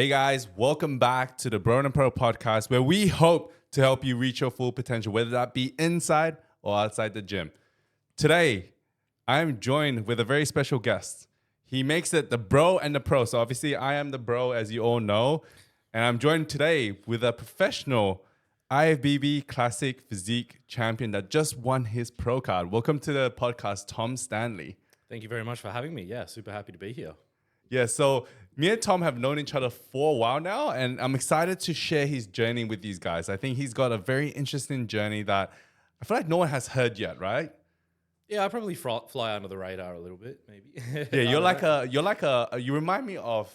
Hey guys, welcome back to the Bro and Pro podcast, where we hope to help you reach your full potential, whether that be inside or outside the gym. Today, I'm joined with a very special guest. He makes it the Bro and the Pro. So obviously, I am the Bro, as you all know, and I'm joined today with a professional IFBB Classic Physique champion that just won his pro card. Welcome to the podcast, Tom Stanley. Thank you very much for having me. Yeah, super happy to be here. Yeah, so me and Tom have known each other for a while now, and I'm excited to share his journey with these guys. I think he's got a very interesting journey that I feel like no one has heard yet, right? Yeah, I probably fly under the radar a little bit, maybe. Yeah, you remind me of,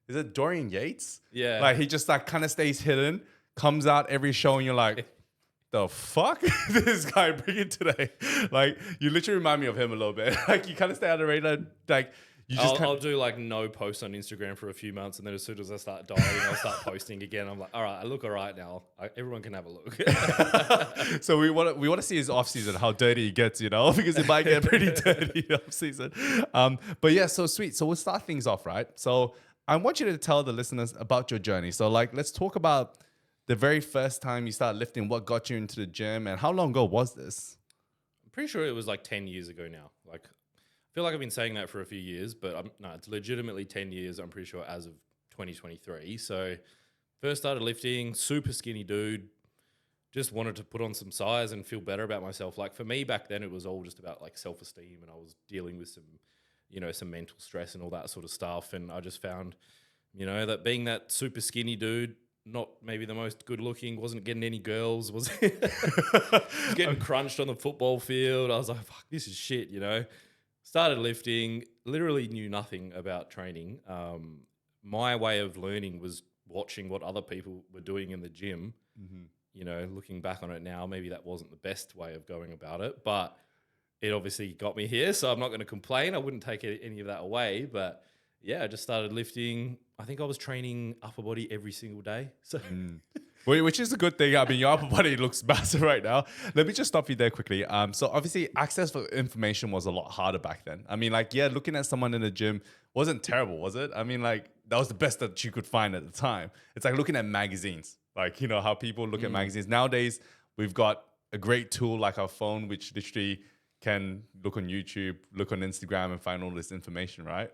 is it Dorian Yates? Yeah. Like he just like kind of stays hidden, comes out every show, and you're like, the fuck this guy bringing today? Like you literally remind me of him a little bit. Like you kind of stay on the radar, like. I'll do like no posts on Instagram for a few months, and then as soon as I start dieting, I'll start posting again. I'm like, all right, I look all right now. Everyone can have a look. So we want to see his off season, how dirty he gets, because it might get pretty dirty off season. But yeah, so sweet. So we'll start things off, right? So I want you to tell the listeners about your journey. So like, let's talk about the very first time you started lifting. What got you into the gym, and how long ago was this? I'm pretty sure it was like 10 years ago now. Like. I feel like I've been saying that for a few years, but no, it's legitimately 10 years, I'm pretty sure, as of 2023. So first started lifting, super skinny dude, just wanted to put on some size and feel better about myself. Like for me back then, it was all just about like self-esteem, and I was dealing with some mental stress and all that sort of stuff. And I just found, that being that super skinny dude, not maybe the most good looking, wasn't getting any girls, was getting crunched on the football field. I was like, fuck, this is shit, Started lifting, literally knew nothing about training. My way of learning was watching what other people were doing in the gym. Mm-hmm. Looking back on it now, maybe that wasn't the best way of going about it, but it obviously got me here, so I'm not going to complain. I wouldn't take any of that away, but yeah, I just started lifting. I think I was training upper body every single day. So. Which is a good thing. I mean, your upper body looks massive right now. Let me just stop you there quickly. So obviously access for information was a lot harder back then. I mean, looking at someone in the gym wasn't terrible, was it? I mean, that was the best that you could find at the time. It's like looking at magazines, how people look at magazines. Nowadays, we've got a great tool like our phone, which literally can look on YouTube, look on Instagram, and find all this information, right?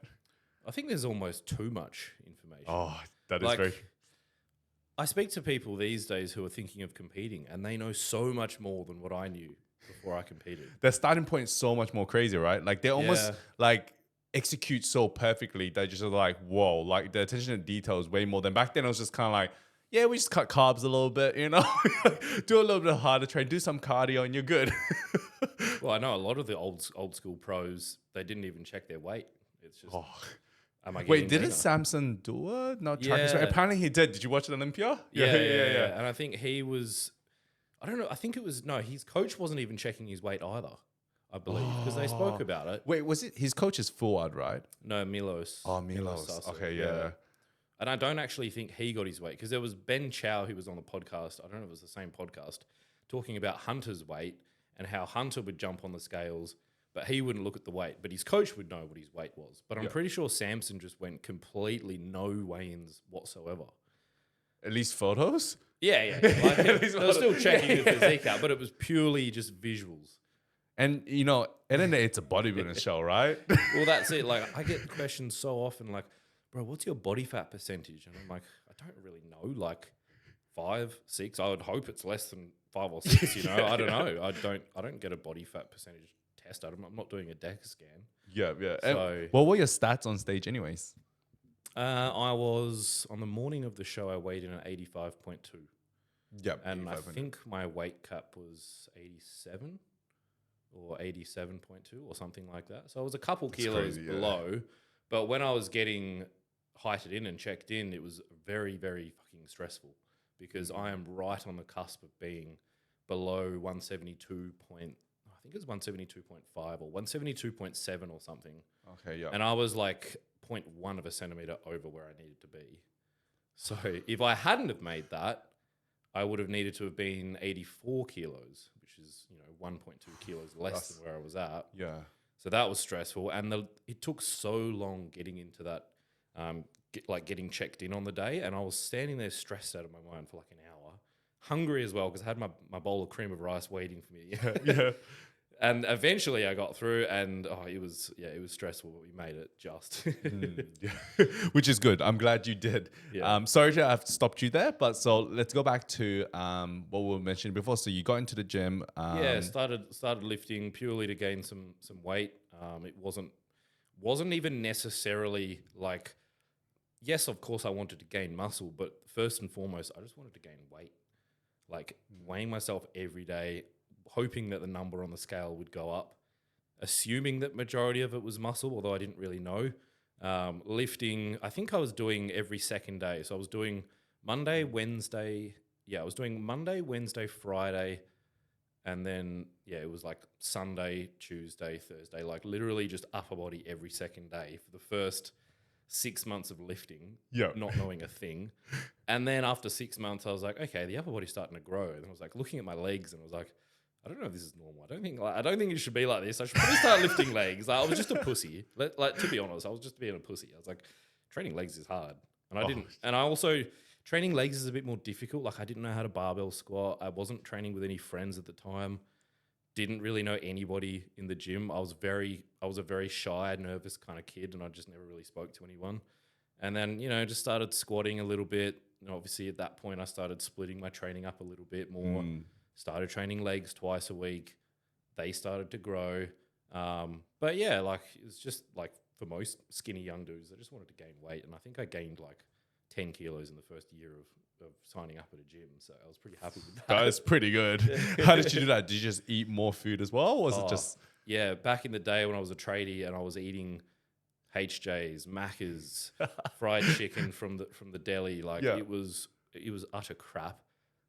I think there's almost too much information. Oh, that is very... I speak to people these days who are thinking of competing, and they know so much more than what I knew before I competed. Their starting point is so much more crazy, right? Like they almost execute so perfectly that just like, whoa, like the attention to detail is way more than back then. It was just kind of like, yeah, we just cut carbs a little bit, do a little bit harder train, do some cardio, and you're good. Well, I know a lot of the old school pros, they didn't even check their weight. It's just... Wait, didn't Samson do it? No, apparently he did. Did you watch it on Olympia? Yeah. And I think he was, I don't know, I think it was, no, his coach wasn't even checking his weight either, I believe, because they spoke about it. Wait, was it, his coach is Fuad, right? No, Milos. Oh, Milos. Okay, yeah. And I don't actually think he got his weight, because there was Ben Chow who was on the podcast, I don't know if it was the same podcast, talking about Hunter's weight and how Hunter would jump on the scales, but he wouldn't look at the weight. But his coach would know what his weight was. But I'm pretty sure Samson just went completely no weigh-ins whatsoever. At least photos? Yeah. Like, they were still checking the physique out, but it was purely just visuals. And, internet, it's a bodybuilding show, right? Well, that's it. Like, I get questions so often like, bro, what's your body fat percentage? And I'm like, I don't really know. Like 5, 6. I would hope it's less than 5 or 6, I don't know. I don't get a body fat percentage test out of them. I'm not doing a DEXA scan. Yeah. So, what were your stats on stage anyways? I was, on the morning of the show, I weighed in at 85.2. Yep. And I think my weight cap was 87 or 87.2 or something like that. So I was a couple kilos below. But when I was getting heighted in and checked in, it was very, very fucking stressful, because I am right on the cusp of being below 172 I think it was 172.5 or 172.7 or something. Okay, yeah. And I was like 0.1 of a centimeter over where I needed to be. So if I hadn't have made that, I would have needed to have been 84 kilos, which is, 1.2 kilos less than where I was at. Yeah. So that was stressful. And it took so long getting into that getting checked in on the day, and I was standing there stressed out of my mind for like an hour, hungry as well because I had my bowl of cream of rice waiting for me. Yeah. And eventually I got through, and it was stressful, but we made it just. Yeah. Which is good. I'm glad you did. Yeah. Sorry to have stopped you there, but so let's go back to what we were mentioning before. So you got into the gym. Yeah, started lifting purely to gain some weight. It wasn't even necessarily like, yes, of course I wanted to gain muscle, but first and foremost, I just wanted to gain weight. Like weighing myself every day, hoping that the number on the scale would go up, assuming that majority of it was muscle, although I didn't really know. Lifting, I think I was doing every second day. So I was doing Monday, Wednesday. Yeah, I was doing Monday, Wednesday, Friday. And then, it was like Sunday, Tuesday, Thursday, like literally just upper body every second day for the first 6 months of lifting, not knowing a thing. And then after 6 months, I was like, okay, the upper body's starting to grow. And I was like looking at my legs and I was like, I don't know if this is normal. I don't think it should be like this. I should probably start lifting legs. Like, I was just a pussy. Like to be honest, I was just being a pussy. I was like, training legs is hard, and I didn't. And I also training legs is a bit more difficult. Like I didn't know how to barbell squat. I wasn't training with any friends at the time. Didn't really know anybody in the gym. I was a very shy, nervous kind of kid, and I just never really spoke to anyone. And then just started squatting a little bit. And obviously at that point, I started splitting my training up a little bit more. Started training legs twice a week. They started to grow. But yeah, like it's just like for most skinny young dudes, I just wanted to gain weight. And I think I gained like 10 kilos in the first year of signing up at a gym. So I was pretty happy with that. That is pretty good. How did you do that? Did you just eat more food as well? Or was it just... Yeah, back in the day when I was a tradie and I was eating HJs, Macca's, fried chicken from the deli, like it was utter crap.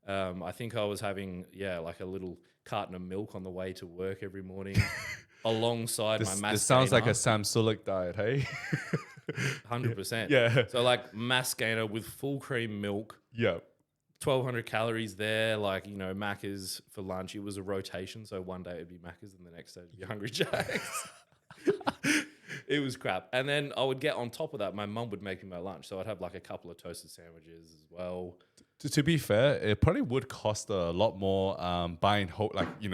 I think I was having, like a little carton of milk on the way to work every morning alongside my mass. This sounds like a Sam Sulek diet, hey? 100%. Yeah. So like mass gainer with full cream milk. Yeah. 1,200 calories there, like, Macca's for lunch. It was a rotation. So one day it'd be Macca's and the next day it'd be Hungry Jack's. It was crap. And then I would get on top of that, my mum would make me my lunch. So I'd have like a couple of toasted sandwiches as well. To be fair, it probably would cost a lot more buying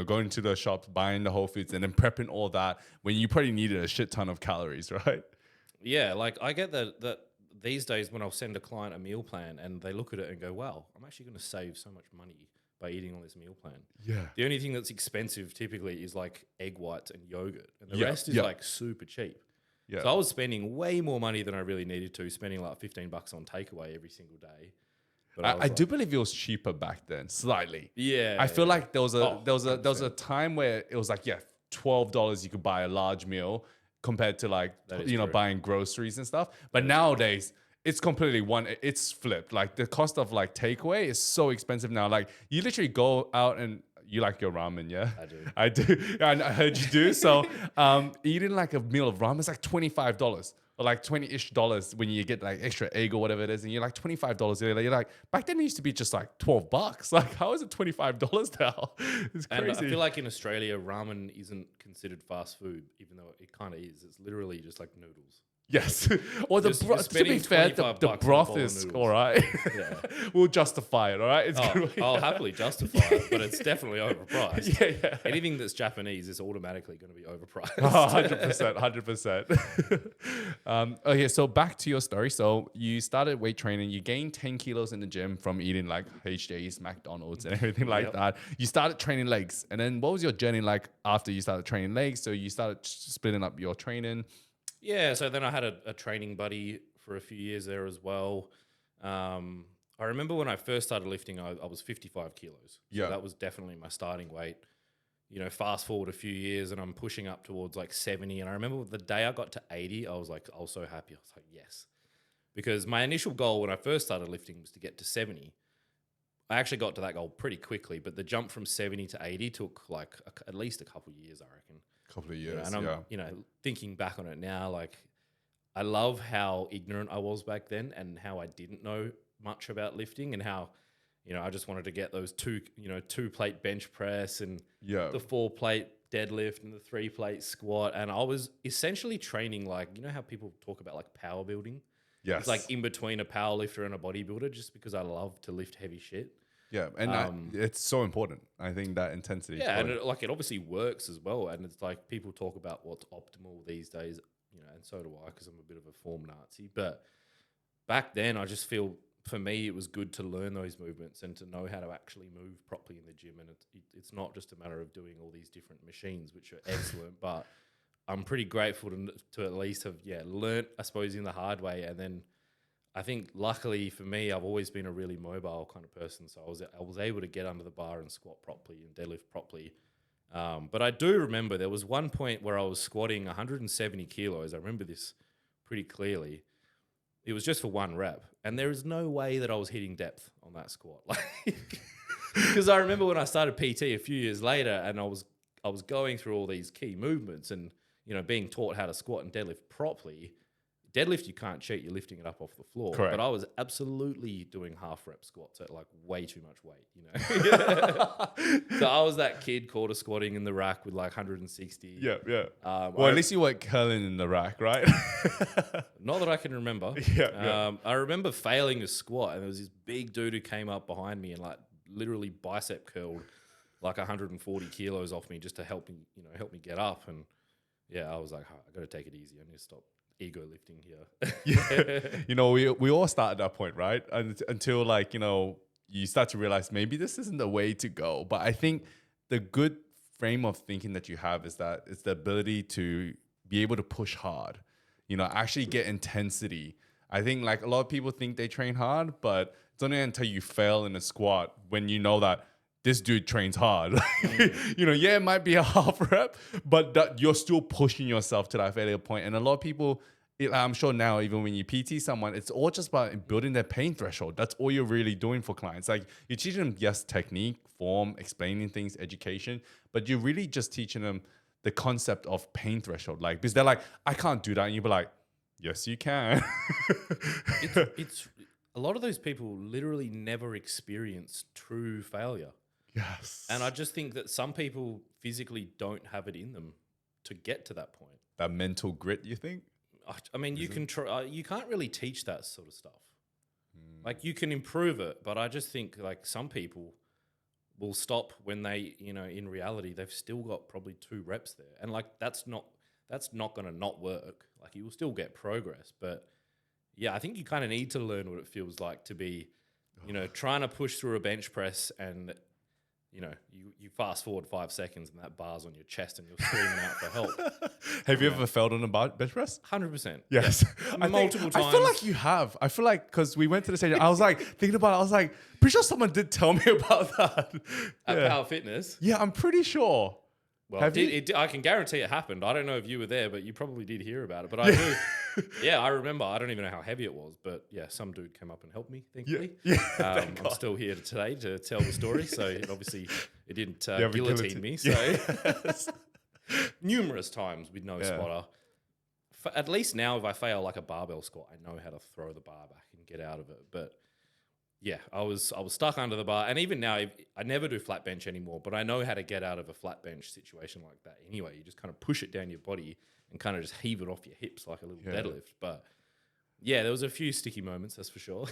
going to the shops, buying the whole foods, and then prepping all that when you probably needed a shit ton of calories, right? Yeah, like I get that these days when I'll send a client a meal plan and they look at it and go, wow, I'm actually going to save so much money by eating on this meal plan. Yeah. The only thing that's expensive typically is like egg whites and yogurt, and the rest is like super cheap. Yeah. So I was spending way more money than I really needed to, spending like $15 on takeaway every single day. But I do believe it was cheaper back then, slightly. Yeah. I feel like there was a time where it was like, $12 you could buy a large meal compared to like, buying groceries and stuff. But nowadays it's completely it's flipped. Like the cost of like takeaway is so expensive now. Like you literally go out and you like your ramen, yeah? I do. I heard you do. So eating like a meal of ramen is like $25 or like $20-ish when you get like extra egg or whatever it is. And you're like $25. You're like, back then it used to be just like $12. Like how is it $25 now? It's crazy. And I feel like in Australia, ramen isn't considered fast food, even though it kind of is. It's literally just like noodles. Yes. Or to be fair, the broth is all right. Yeah. We'll justify it, all right? I'll happily justify it, but it's definitely overpriced. Yeah. Anything that's Japanese is automatically going to be overpriced. 100%. Okay, so back to your story. So you started weight training. You gained 10 kilos in the gym from eating like HJs, McDonald's, and everything like that. You started training legs. And then what was your journey like after you started training legs? So you started splitting up your training. Yeah, so then I had a training buddy for a few years there as well. I remember when I first started lifting, I was 55 kilos. So that was definitely my starting weight. Fast forward a few years and I'm pushing up towards like 70. And I remember the day I got to 80, I was so happy. I was like, yes. Because my initial goal when I first started lifting was to get to 70. I actually got to that goal pretty quickly, but the jump from 70 to 80 took like at least a couple of years, I reckon. Couple of years, and I'm, thinking back on it now, like I love how ignorant I was back then and how I didn't know much about lifting and how, I just wanted to get those two plate bench press and the 4 plate deadlift and the 3 plate squat. And I was essentially training like, how people talk about like power building. Yes. It's like in between a power lifter and a bodybuilder, just because I love to lift heavy shit. Yeah, and it's so important. I think that intensity. Yeah, and it obviously works as well. And it's like people talk about what's optimal these days, and so do I, because I'm a bit of a form Nazi. But back then, I just feel for me it was good to learn those movements and to know how to actually move properly in the gym. And it's not just a matter of doing all these different machines, which are excellent, but I'm pretty grateful to at least have learnt, I suppose, in the hard way. And then I think luckily for me, I've always been a really mobile kind of person, so I was able to get under the bar and squat properly and deadlift properly. But I do remember there was one point where I was squatting 170 kilos. I remember this pretty clearly. It was just for one rep, and there is no way that I was hitting depth on that squat. Because I remember when I started PT a few years later, and I was going through all these key movements and being taught how to squat and deadlift properly. Deadlift, you can't cheat. You're lifting it up off the floor. Correct. But I was absolutely doing half rep squats at like way too much weight, So I was that kid quarter squatting in the rack with like 160. Yeah. Well, at least you weren't curling in the rack, right? Not that I can remember. Yeah. I remember failing a squat, and there was this big dude who came up behind me and like literally bicep curled like 140 kilos off me just to help me get up. And yeah, I was like, I got to take it easy. I need to stop ego lifting here. We all start at that point, right? Until like, you start to realize maybe this isn't the way to go. But I think the good frame of thinking that you have is that it's the ability to be able to push hard, actually get intensity. I think like a lot of people think they train hard, but it's only until you fail in a squat when you know that this dude trains hard. It might be a half rep, but that you're still pushing yourself to that failure point. And a lot of people, I'm sure now, even when you PT someone, it's all just about building their pain threshold. That's all you're really doing for clients. Like you're teaching them, yes, technique, form, explaining things, education, but you're really just teaching them the concept of pain threshold. Like, because they're like, I can't do that. And you'll be like, yes, you can. it's a lot of those people literally never experience true failure. Yes. And I just think that some people physically don't have it in them to get to that point. That mental grit, you think? I mean, you can try. You can't really teach that sort of stuff. Like you can improve it, but I just think like some people will stop when they, in reality, they've still got probably 2 reps there, and like that's not going to not work. Like you will still get progress, but yeah, I think you kind of need to learn what it feels like to be, trying to push through a bench press and. You fast forward 5 seconds and that bar's on your chest and you're screaming out for help. Have you ever failed on a bench press? 100%. Yes. Multiple times. I feel like you have. I feel like because we went to the stadium, I was like thinking about it. I was like, pretty sure someone did tell me about that. At Power Fitness? Yeah, I'm pretty sure. Well, I can guarantee it happened. I don't know if you were there, but you probably did hear about it. But I do. Yeah, I remember. I don't even know how heavy it was, but yeah, some dude came up and helped me, thankfully. Yeah. I'm still here today to tell the story. So it didn't guillotine me. So numerous times with no spotter. At least now, if I fail like a barbell squat, I know how to throw the bar back and get out of it. But yeah, I was stuck under the bar. And even now, I never do flat bench anymore, but I know how to get out of a flat bench situation like that anyway. You just kind of push it down your body and kind of just heave it off your hips like a little deadlift. But yeah, there was a few sticky moments, that's for sure.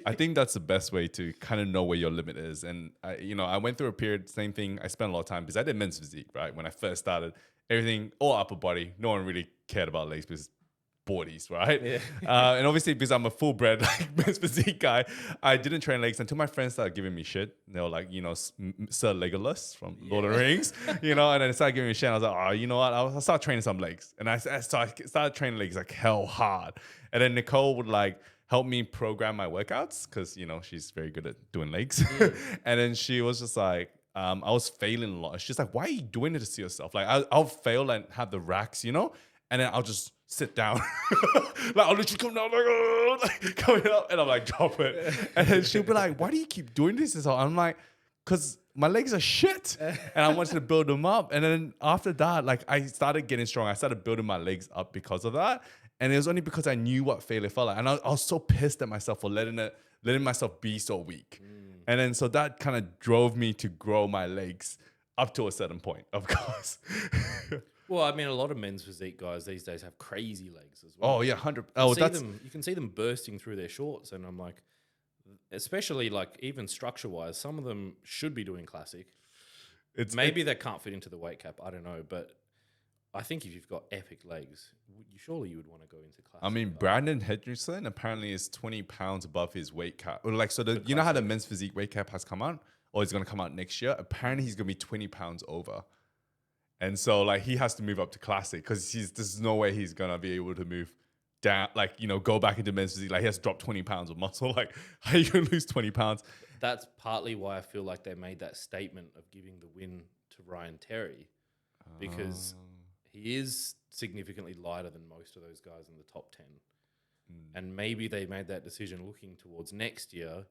I think that's the best way to kind of know where your limit is. And I went through a period, same thing. I spent a lot of time because I did men's physique, right? When I first started, everything, all upper body. No one really cared about legs because bodies, right? Yeah. And obviously, because I'm a full-bred men's physique guy, I didn't train legs until my friends started giving me shit. They were like, Sir Legolas from Lord of the Rings, and then they started giving me shit. And I was like, oh, you know what? I'll start training some legs. And I started training legs like hell hard. And then Nicole would like help me program my workouts because, she's very good at doing legs. And then she was just like, I was failing a lot. She's like, why are you doing this to yourself? Like, I'll fail and have the racks, and then I'll just sit down. Like, I'll literally come down, like coming up, and I'm like, drop it. And then she'll be like, why do you keep doing this? And so I'm like, because my legs are shit. And I wanted to build them up. And then after that, like, I started getting strong. I started building my legs up because of that. And it was only because I knew what failure felt like. And I was so pissed at myself for letting myself be so weak. And then so that kind of drove me to grow my legs up to a certain point, of course. Well, I mean, a lot of men's physique guys these days have crazy legs as well. Oh yeah, 100. Oh, that's You can see them bursting through their shorts, and I'm like, especially like even structure wise, some of them should be doing classic. Maybe they can't fit into the weight cap. I don't know, but I think if you've got epic legs, surely you would want to go into classic. I mean, Brandon Henderson apparently is 20 pounds above his weight cap. Or like, so you know how the men's physique weight cap has come out, or it's gonna come out next year. Apparently, he's gonna be 20 pounds over, and so like he has to move up to classic because there's no way he's gonna be able to move down, like, you know, go back into men's physique. Like he has to drop 20 pounds of muscle. Like how you gonna lose 20 pounds? That's partly why I feel like they made that statement of giving the win to Ryan Terry, because he is significantly lighter than most of those guys in the top 10. And maybe they made that decision looking towards next year,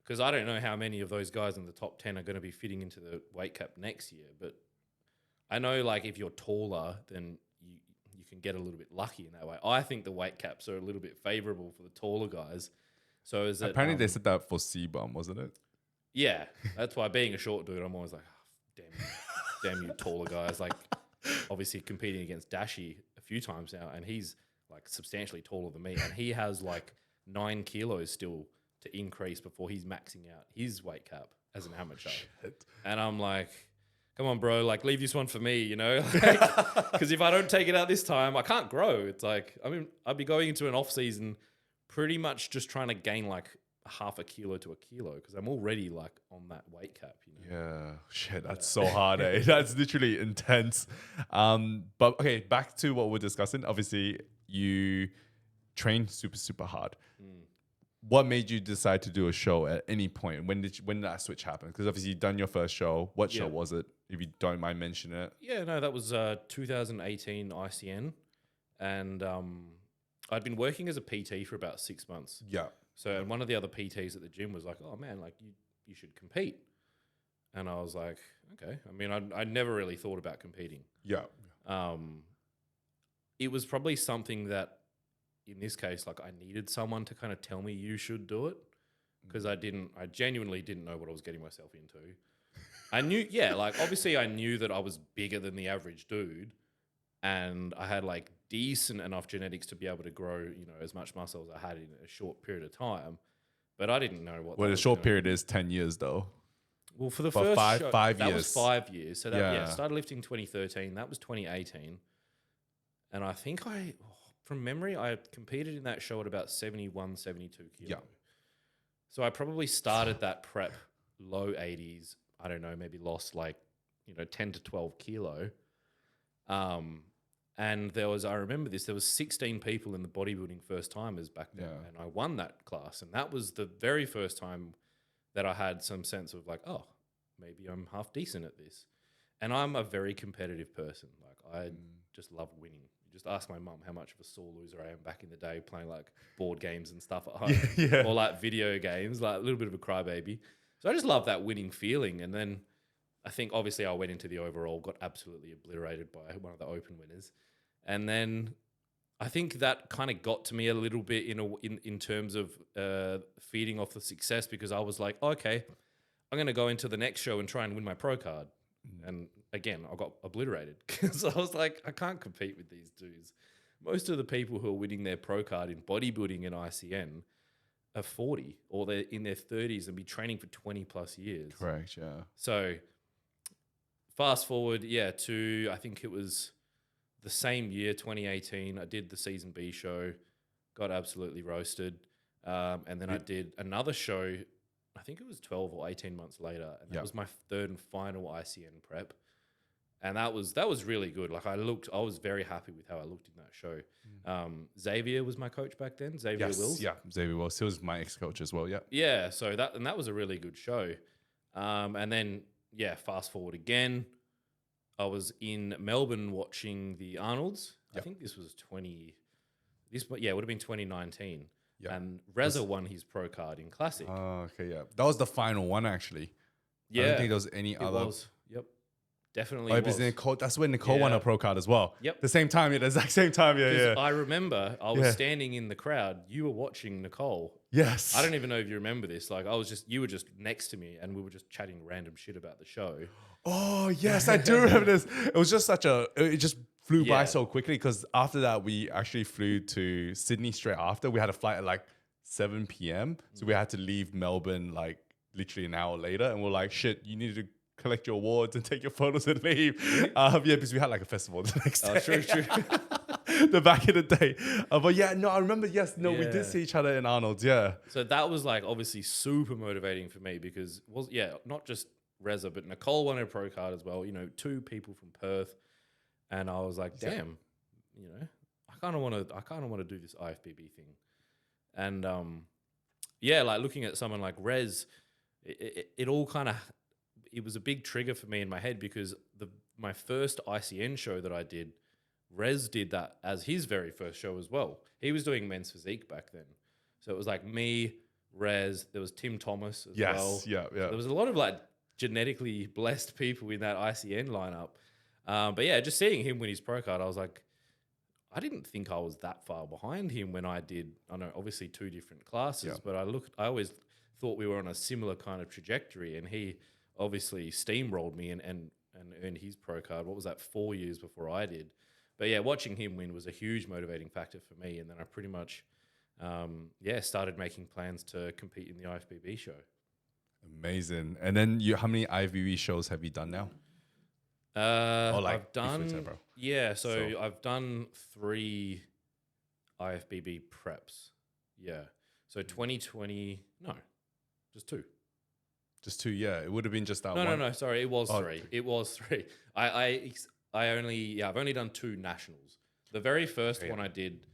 because I don't know how many of those guys in the top 10 are going to be fitting into the weight cap next year. But I know, like, if you're taller, then you can get a little bit lucky in that way. I think the weight caps are a little bit favorable for the taller guys. So is it, apparently they said that for C-Bum, wasn't it? Yeah, that's why being a short dude, I'm always like, oh, damn you taller guys. Like, obviously competing against Dashi a few times now, and he's like substantially taller than me, and he has like 9 kilos still to increase before he's maxing out his weight cap as an amateur. And I'm like, come on, bro, like leave this one for me, you know? Because if I don't take it out this time, I can't grow. It's like, I mean, I'd be going into an off season pretty much just trying to gain like half a kilo to a kilo because I'm already like on that weight cap, you know? Yeah, shit, that's so hard, eh? That's literally intense. But okay, back to what we're discussing. Obviously, you train super hard. What made you decide to do a show at any point? When did that switch happen? Because obviously you've done your first show. What show was it? If you don't mind mentioning it. Yeah, no, that was 2018 ICN, and I'd been working as a PT for about 6 months. Yeah. So, and one of the other PTs at the gym was like, "Oh man, like you should compete," and I was like, "Okay." I mean, I never really thought about competing. Yeah. It was probably something that, in this case, like I needed someone to kind of tell me you should do it, because I genuinely didn't know what I was getting myself into. I knew, like obviously I knew that I was bigger than the average dude, and I had like decent enough genetics to be able to grow, you know, as much muscle as I had in a short period of time. But I didn't know what. Well, the short period is 10 years though. Well, for the first five show, years. That was 5 years. So that started lifting 2013. That was 2018. And I think from memory, I competed in that show at about 71, 72 kilo. Yeah. So I probably started that prep low 80s. I don't know, maybe lost like, 10 to 12 kilo. And I remember this, there was 16 people in the bodybuilding first timers back then. Yeah. And I won that class. And that was the very first time that I had some sense of like, oh, maybe I'm half decent at this. And I'm a very competitive person. Like I just love winning. You just ask my mum how much of a sore loser I am back in the day playing like board games and stuff at home or like video games, like a little bit of a crybaby. So I just love that winning feeling. And then I think obviously I went into the overall, got absolutely obliterated by one of the open winners. And then I think that kind of got to me a little bit in terms of feeding off the success, because I was like, okay, I'm going to go into the next show and try and win my pro card. And again, I got obliterated because I was like, I can't compete with these dudes. Most of the people who are winning their pro card in bodybuilding and ICN are 40 or they're in their 30s and be training for 20 plus years. Correct, yeah. So fast forward, to I think it was the same year, 2018, I did the season B show, got absolutely roasted. And then I did another show, I think it was 12 or 18 months later. And that was my third and final ICN prep. And that was really good. Like I was very happy with how I looked in that show. Xavier was my coach back then, Xavier Wills. Yeah, Xavier Wills. He was my ex-coach as well, yeah. Yeah, so that was a really good show. And then, fast forward again. I was in Melbourne watching the Arnolds. Yep. I think this was it would have been 2019. Yep. And Reza won his pro card in Classic. Oh, okay, yeah. That was the final one, actually. Yeah. I don't think there was any other. Yep. definitely Oh, was. because Nicole, that's when Nicole won Yeah. her pro card as well. Yep. The same time, the exact same time. Yeah, 'Cause yeah. I remember I was Yeah. standing in the crowd. You were watching Nicole. Yes. I don't even know if you remember this. Like you were just next to me and we were just chatting random shit about the show. Oh yes, I do remember this. It was just it just flew by Yeah. so quickly because after that we actually flew to Sydney straight after. We had a flight at like 7 p.m. So we had to leave Melbourne like literally an hour later, and we're like, shit, you need to collect your awards and take your photos and leave. Yeah, because we had like a festival the next day. True. The back in the day. But yeah, no, I remember. Yes, no, we Yeah. did see each other in Arnold's. Yeah. So that was like obviously super motivating for me because not just Reza, but Nicole won her pro card as well. You know, 2 people from Perth, and I was like, damn, you know, I kind of want to do this IFBB thing, and like looking at someone like Rez, it all kind of it was a big trigger for me in my head because my first ICN show that I did, Rez did that as his very first show as well. He was doing men's physique back then, so it was like me, Rez. There was Tim Thomas as well. Yeah. So there was a lot of like genetically blessed people in that ICN lineup. But yeah, just seeing him win his pro card, I was like, I didn't think I was that far behind him when I did. I know obviously 2 different classes, but I always thought we were on a similar kind of trajectory, and he obviously steamrolled me and earned his pro card. What was that, 4 years before I did? But yeah, watching him win was a huge motivating factor for me. And then I pretty much, started making plans to compete in the IFBB show. Amazing. And then how many IFBB shows have you done now? I've done, before, so I've done 3 IFBB preps. Yeah. So 2020, no, just 2. Just 2, yeah. It would have been just that one. No, sorry, it was 3. It was 3. I've only done 2 nationals. The very first one I did,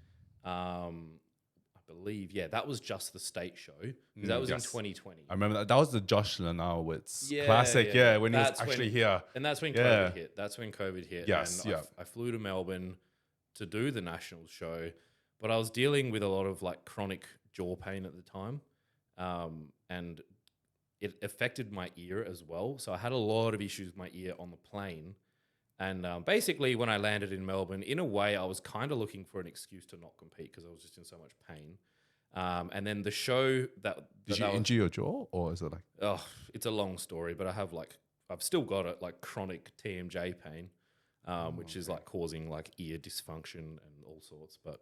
I believe, that was just the state show because that was in 2020. I remember that. That was the Josh Lenowitz classic, when he was actually here. And that's when COVID hit. That's when COVID hit. Yes, and I flew to Melbourne to do the nationals show, but I was dealing with a lot of like chronic jaw pain at the time, and it affected my ear as well. So I had a lot of issues with my ear on the plane. And basically, when I landed in Melbourne, in a way, I was kind of looking for an excuse to not compete because I was just in so much pain. And then the show Did you injure your jaw, or is it like? Oh, it's a long story, but I've still got it like chronic TMJ pain, which is like causing like ear dysfunction and all sorts. But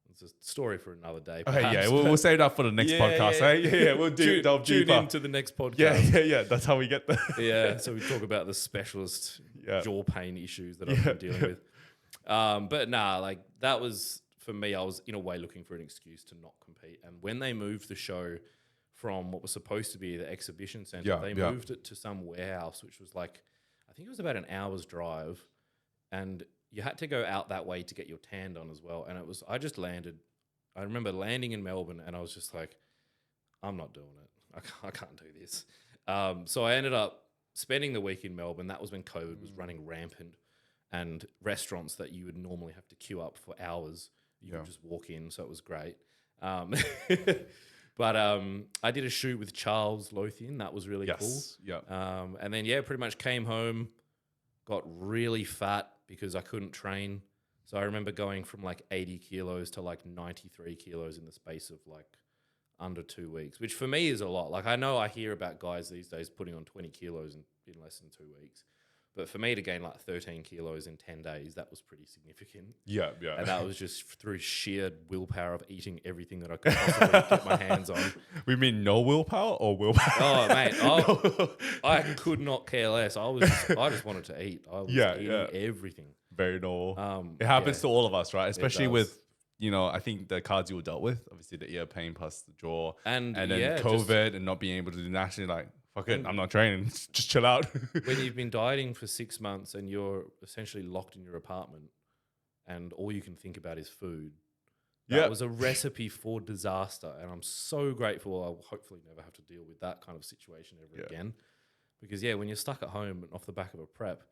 it's a story for another day. Okay, perhaps, we'll save that for the next podcast. Yeah. We'll delve tune deeper. into the next podcast. Yeah. That's how we get there. Yeah, so we talk about the specialist jaw pain issues that I've been dealing with. But like that was, for me, I was in a way looking for an excuse to not compete. And when they moved the show from what was supposed to be the exhibition center, they moved it to some warehouse, which was like, I think it was about an hour's drive. And you had to go out that way to get your tan done as well. And I remember landing in Melbourne and I was just like, I'm not doing it. I can't do this. So I ended up spending the week in Melbourne. That was when COVID was running rampant, and restaurants that you would normally have to queue up for hours, you could just walk in. So it was great. But I did a shoot with Charles Lothian. That was really cool. Yeah. And then, pretty much came home, got really fat because I couldn't train. So I remember going from like 80 kilos to like 93 kilos in the space of like under 2 weeks, which for me is a lot. Like I know I hear about guys these days putting on 20 kilos in less than 2 weeks. But for me to gain like 13 kilos in 10 days, that was pretty significant. Yeah. And that was just through sheer willpower of eating everything that I could possibly get my hands on. We mean no willpower or willpower? Oh, mate. I could not care less. I just wanted to eat. I was eating everything. Very normal. It happens to all of us, right? Especially with, I think the cards you were dealt with, obviously the ear pain plus the jaw. And then COVID and not being able to do nationally, like, fuck it, I'm not training. Just chill out. When you've been dieting for 6 months and you're essentially locked in your apartment and all you can think about is food, that was a recipe for disaster. And I'm so grateful I'll hopefully never have to deal with that kind of situation ever again. Because, when you're stuck at home and off the back of a prep,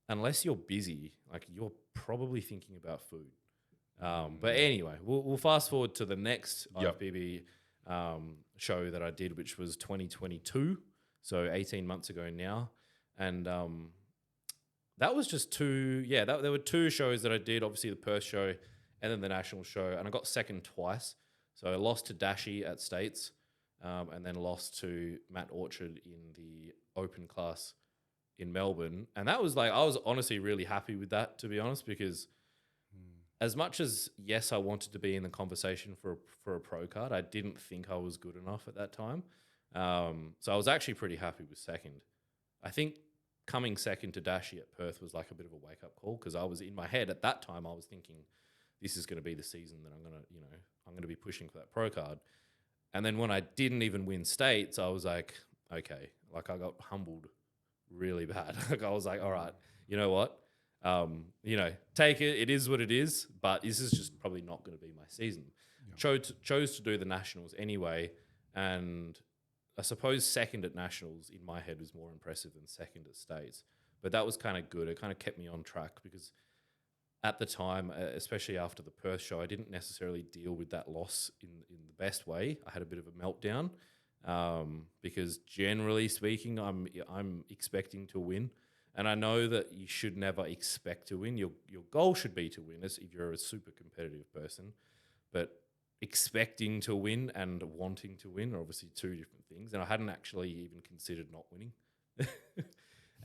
unless you're busy, like you're probably thinking about food. But anyway, we'll fast forward to the next IFBB show that I did, which was 2022. So 18 months ago now. And That was just two. Yeah, there were two shows that I did. Obviously, the Perth show and then the national show, and I got second twice. So I lost to Dashi at States, and then lost to Matt Orchard in the open class in Melbourne. And that was like, I was honestly really happy with that, to be honest, because as much as, yes, I wanted to be in the conversation for a pro card, I didn't think I was good enough at that time. So I was actually pretty happy with second. I think coming second to Dashi at Perth was like a bit of a wake-up call, because I was in my head at that time, I was thinking, this is going to be the season that I'm going to be pushing for that pro card. And then when I didn't even win states, I was like, okay, like I got humbled really bad. Like I was like, all right, you know what? Take it. It is what it is. But this is just probably not going to be my season. Yeah. Chose to do the nationals anyway, and I suppose second at nationals in my head was more impressive than second at states. But that was kind of good. It kind of kept me on track, because at the time, especially after the Perth show, I didn't necessarily deal with that loss in the best way. I had a bit of a meltdown, because generally speaking, I'm expecting to win. And I know that you should never expect to win. Your goal should be to win, as if you're a super competitive person. But expecting to win and wanting to win are obviously two different things. And I hadn't actually even considered not winning.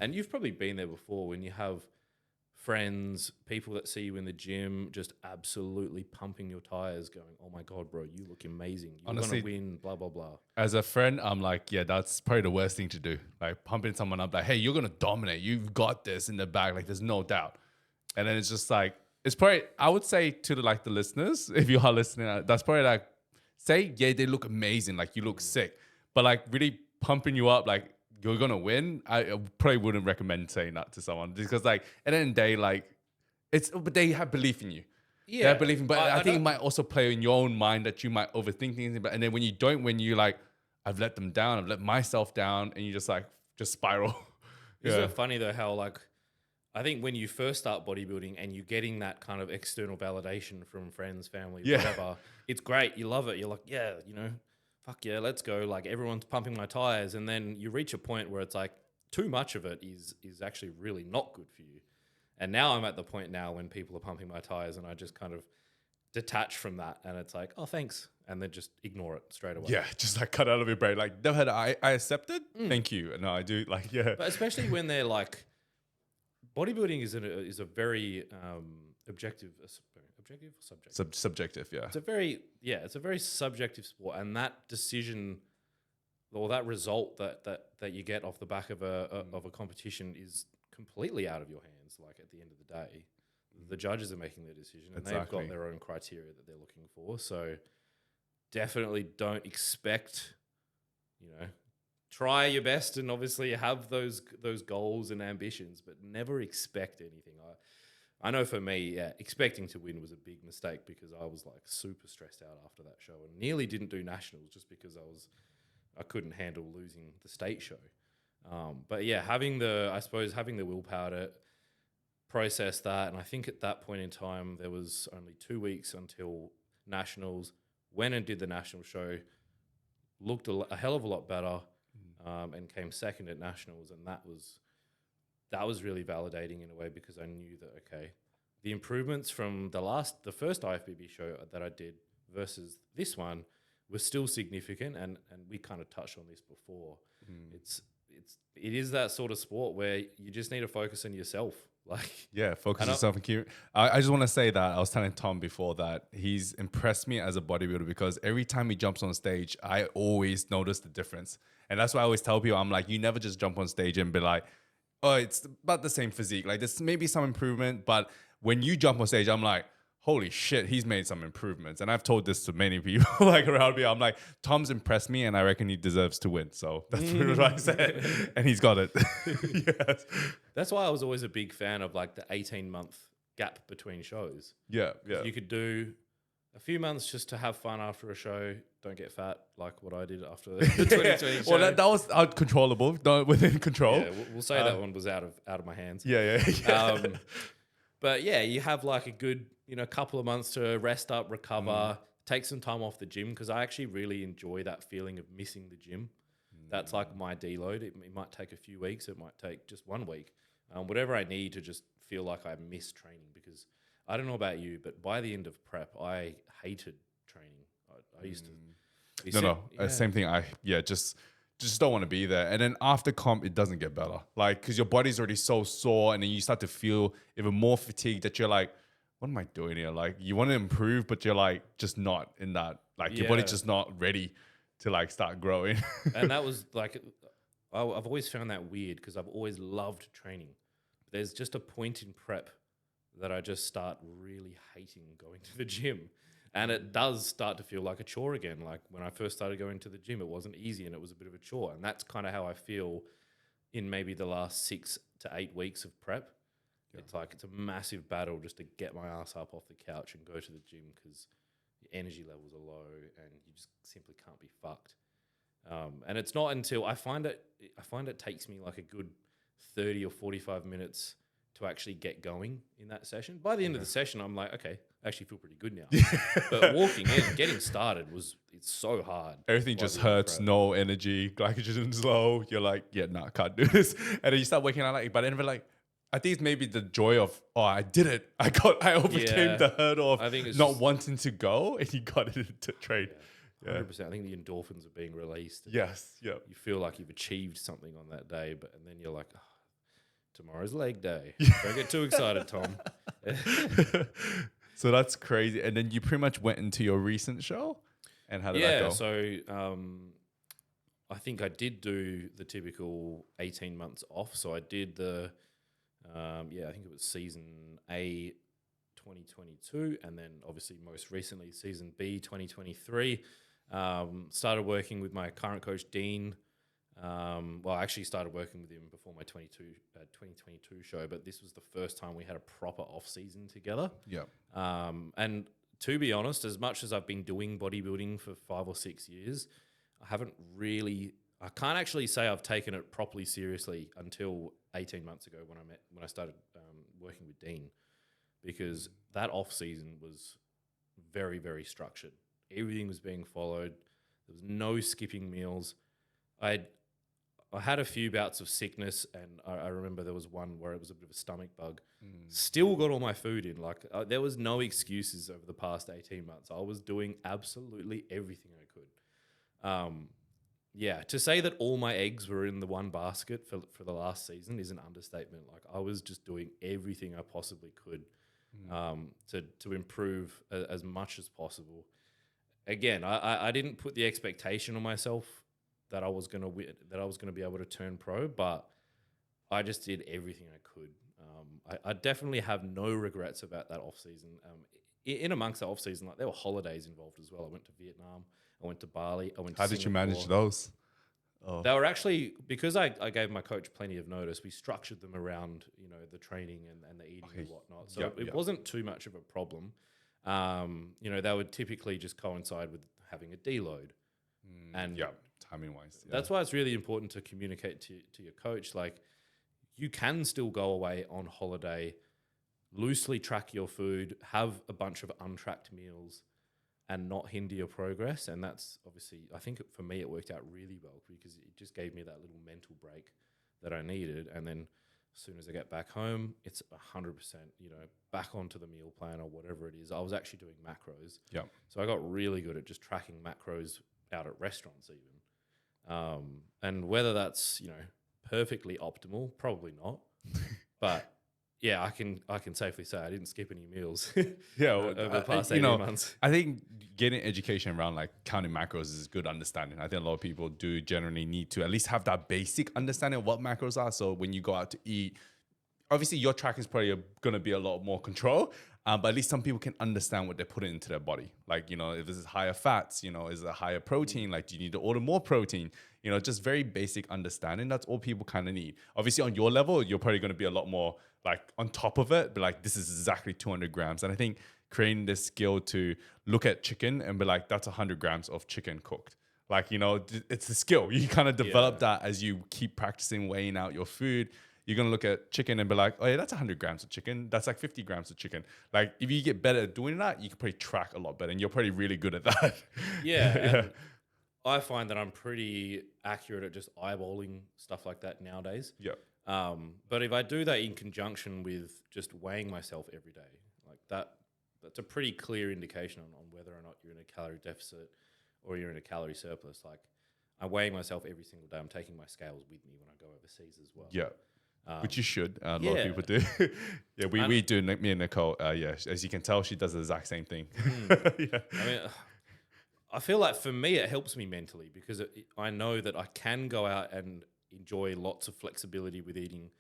And you've probably been there before, when you have friends, people that see you in the gym, just absolutely pumping your tires, going, "Oh my God, bro, you look amazing. You're going to win, blah, blah, blah." As a friend, I'm like, yeah, that's probably the worst thing to do. Like pumping someone up, like, "Hey, you're going to dominate. You've got this in the bag. Like, there's no doubt." And then it's just like, it's probably, I would say to the listeners, if you are listening, that's probably like, say, yeah, they look amazing. Like, you look sick. But like really pumping you up, like, you're going to win, I probably wouldn't recommend saying that to someone, because like at the end of the day, like but they have belief in you. Yeah. They have belief in, but I think it might also play in your own mind that you might overthink things. And then when you don't win, you like, I've let them down, I've let myself down, and you just like, just spiral. Isn't it funny though, how like, I think when you first start bodybuilding and you're getting that kind of external validation from friends, family, whatever, it's great. You love it. You're like, yeah, fuck yeah, let's go. Like everyone's pumping my tires. And then you reach a point where it's like too much of it is actually really not good for you. And now I'm at the point now when people are pumping my tires and I just kind of detach from that. And it's like, oh, thanks. And then just ignore it straight away. Yeah, just like cut out of your brain. Like, no, I accept it. Thank you. No, I do. Like, yeah. But especially when they're like, bodybuilding is a very objective or subjective? Subjective, yeah. It's a very subjective sport, and that decision or that result that you get off the back of a competition is completely out of your hands. Like at the end of the day, the judges are making their decision, and they've got their own criteria that they're looking for. So definitely don't expect, try your best and obviously have those goals and ambitions, but never expect anything. I know for me, expecting to win was a big mistake, because I was like super stressed out after that show and nearly didn't do nationals just because I couldn't handle losing the state show. But yeah, having the willpower to process that, and I think at that point in time there was only 2 weeks until nationals. Went and did the national show, looked a hell of a lot better, and came second at nationals, and that was really validating in a way, because I knew that, okay, the improvements from the first IFBB show that I did versus this one was still significant, and we kind of touched on this before. It is that sort of sport where you just need to focus on yourself. Like, yeah, focus yourself and keep. I just want to say that I was telling Tom before that he's impressed me as a bodybuilder, because every time he jumps on stage, I always notice the difference. And that's why I always tell people, I'm like, you never just jump on stage and be like, oh, it's about the same physique. Like, there's maybe some improvement, but when you jump on stage, I'm like, holy shit, he's made some improvements. And I've told this to many people like around me. I'm like, Tom's impressed me, and I reckon he deserves to win. So that's what I said. And he's got it. Yes. That's why I was always a big fan of like the 18-month gap between shows. Yeah. You could do a few months just to have fun after a show, don't get fat, like what I did after the 2020 show. Well, that was uncontrollable, not within control. Yeah, we'll say that one was out of my hands. Yeah. But yeah, you have like a good, couple of months to rest up, recover, take some time off the gym, because I actually really enjoy that feeling of missing the gym. That's like my deload. It might take a few weeks. It might take just 1 week. whatever I need to just feel like I miss training. Because I don't know about you, but by the end of prep, I hated training. I used to. Same thing. Just don't want to be there. And then after comp, it doesn't get better. Like, because your body's already so sore, and then you start to feel even more fatigued that you're like, what am I doing here? Like, you want to improve, but you're like, just not in that. Like, your body's just not ready to like start growing. And that was like, I've always found that weird because I've always loved training. There's just a point in prep that I just start really hating going to the gym. And it does start to feel like a chore again. Like when I first started going to the gym, it wasn't easy and it was a bit of a chore. And that's kind of how I feel in maybe the last 6 to 8 weeks of prep. Yeah. It's like it's a massive battle just to get my ass up off the couch and go to the gym because your energy levels are low and you just simply can't be fucked. And it's not until I find it takes me like a good 30 or 45 minutes to actually get going in that session. By the end of the session, I'm like, okay, I actually feel pretty good now. But walking in, getting started it's so hard. Everything just hurts, no energy, glycogen's low. You're like, yeah, nah, can't do this. And then you start waking up, like, but then like, I think it's maybe the joy of, oh, I did it. I overcame the hurdle of not wanting to go, and you got it to train. 100%. I think the endorphins are being released. Yes. Yeah. You feel like you've achieved something on that day, and then you're like, oh, tomorrow's leg day. Don't get too excited, Tom. So that's crazy. And then you pretty much went into your recent show? And how did that go? So I think I did do the typical 18 months off. So I did the, I think it was season A 2022, and then obviously most recently season B 2023. Started working with my current coach, Dean. I actually started working with him before my 2022 show, but this was the first time we had a proper off season together. Yeah. And to be honest, as much as I've been doing bodybuilding for 5 or 6 years, I can't actually say I've taken it properly seriously until 18 months ago when I started working with Dean, because that off season was very, very structured. Everything was being followed. There was no skipping meals. I had a few bouts of sickness, and I remember there was one where it was a bit of a stomach bug. Still got all my food in. Like there was no excuses over the past 18 months. I was doing absolutely everything I could. To say that all my eggs were in the one basket for the last season is an understatement. Like I was just doing everything I possibly could to improve as much as possible. Again, I didn't put the expectation on myself that I was going to be able to turn pro, but I just did everything I could. I definitely have no regrets about that off season. In amongst the off season, like there were holidays involved as well. I went to Vietnam, I went to Bali, I went to Singapore. How did you manage those? They were actually, because I gave my coach plenty of notice, we structured them around, the training and the eating and whatnot. So it wasn't too much of a problem. They would typically just coincide with having a deload. And timing wise. Yeah. That's why it's really important to communicate to your coach. Like you can still go away on holiday, loosely track your food, have a bunch of untracked meals, and not hinder your progress. And that's obviously, I think for me, it worked out really well because it just gave me that little mental break that I needed. And then as soon as I get back home, it's 100%, back onto the meal plan or whatever it is. I was actually doing macros. Yeah. So I got really good at just tracking macros out at restaurants even. And whether that's, perfectly optimal, probably not. But yeah, I can safely say I didn't skip any meals. Over the past 18 months. I think getting education around like counting macros is good understanding. I think a lot of people do generally need to at least have that basic understanding of what macros are. So when you go out to eat, obviously your tracking is probably going to be a lot more control, but at least some people can understand what they're putting into their body. Like, if this is higher fats, is it a higher protein? Like, do you need to order more protein? Just very basic understanding. That's all people kind of need. Obviously on your level, you're probably going to be a lot more like on top of it, but like this is exactly 200 grams. And I think creating this skill to look at chicken and be like, that's 100 grams of chicken cooked. Like, it's a skill. You kind of develop that as you keep practicing weighing out your food. You're going to look at chicken and be like, oh yeah, that's 100 grams of chicken. That's like 50 grams of chicken. Like if you get better at doing that, you can probably track a lot better and you're probably really good at that. Yeah. I find that I'm pretty accurate at just eyeballing stuff like that nowadays. Yeah. But if I do that in conjunction with just weighing myself every day, like that's a pretty clear indication on whether or not you're in a calorie deficit or you're in a calorie surplus. Like I'm weighing myself every single day. I'm taking my scales with me when I go overseas as well. Yeah. Which you should. A lot of yeah. people do. Yeah, we do. Me and Nicole. Yeah, as you can tell, she does the exact same thing. Yeah. I mean, I feel like for me, it helps me mentally because I know that I can go out and enjoy lots of flexibility with eating.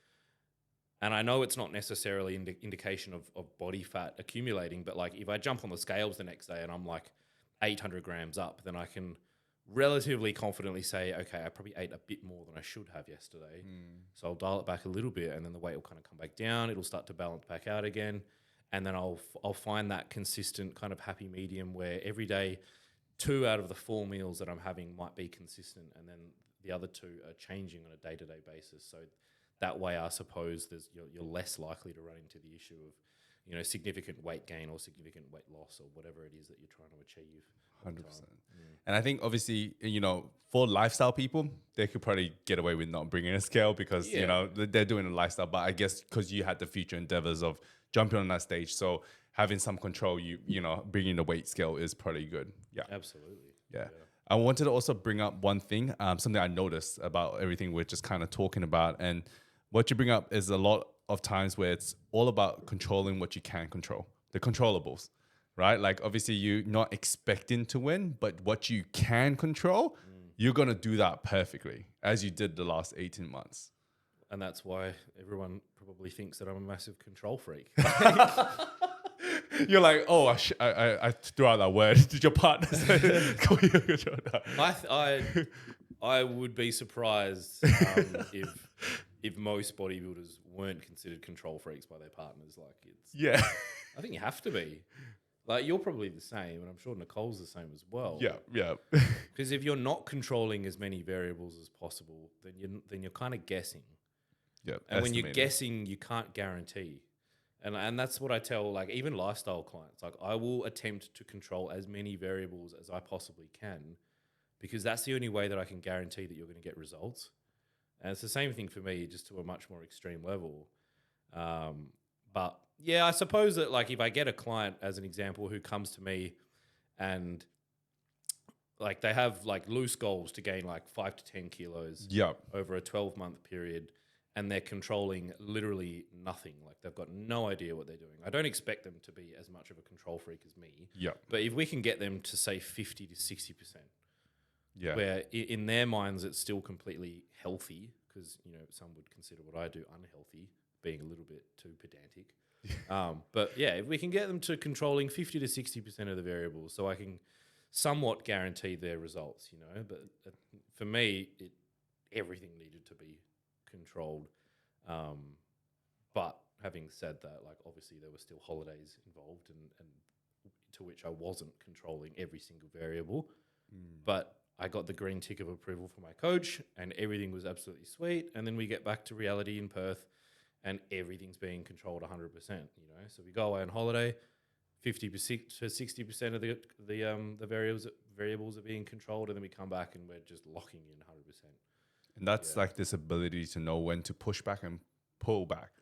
And I know it's not necessarily indication of body fat accumulating, but like if I jump on the scales the next day and I'm like 800 grams up, then I can relatively confidently say, okay, I probably ate a bit more than I should have yesterday. So I'll dial it back a little bit and then the weight will kind of come back down. It'll start to balance back out again. And then I'll find that consistent kind of happy medium where every day 2 out of the 4 meals that I'm having might be consistent, and then the other 2 are changing on a day-to-day basis. So that way, I suppose you're less likely to run into the issue of, significant weight gain or significant weight loss or whatever it is that you're trying to achieve. 100%. And I think obviously, for lifestyle people, they could probably get away with not bringing a scale because, they're doing a lifestyle. But I guess because you had the future endeavors of jumping on that stage, so having some control, bringing the weight scale is probably good. Yeah. Absolutely. Yeah. I wanted to also bring up one thing, something I noticed about everything we're just kind of talking about. And what you bring up is a lot of times where it's all about controlling what you can control, the controllables, right? Like obviously you're not expecting to win, but what you can control, you're going to do that perfectly as you did the last 18 months. And that's why everyone probably thinks that I'm a massive control freak. You're like, oh, I threw out that word. Did your partner say? I would be surprised if most bodybuilders weren't considered control freaks by their partners. Like yeah. I think you have to be. Like you're probably the same, and I'm sure Nicole's the same as well. Yeah. Because if you're not controlling as many variables as possible, then you're kind of guessing. Yeah. And when you're guessing, you can't guarantee. And that's what I tell, like, even lifestyle clients. Like, I will attempt to control as many variables as I possibly can because that's the only way that I can guarantee that you're going to get results. And it's the same thing for me, just to a much more extreme level. But, yeah, I suppose that, like, if I get a client, as an example, who comes to me and, like, they have, like, loose goals to gain, like, 5 to 10 kilos over a 12-month period, and they're controlling literally nothing. Like they've got no idea what they're doing. I don't expect them to be as much of a control freak as me. Yeah. But if we can get them to say 50 to 60%, where in their minds it's still completely healthy, because some would consider what I do unhealthy, being a little bit too pedantic. But yeah, if we can get them to controlling 50 to 60% of the variables, so I can somewhat guarantee their results. But for me, everything needed to be controlled. But having said that, like obviously there were still holidays involved and to which I wasn't controlling every single variable. But I got the green tick of approval from my coach and everything was absolutely sweet. And then we get back to reality in Perth and everything's being controlled 100%, So we go away on holiday, 50% to 60% of the variables are being controlled, and then we come back and we're just locking in 100%. And that's like this ability to know when to push back and pull back,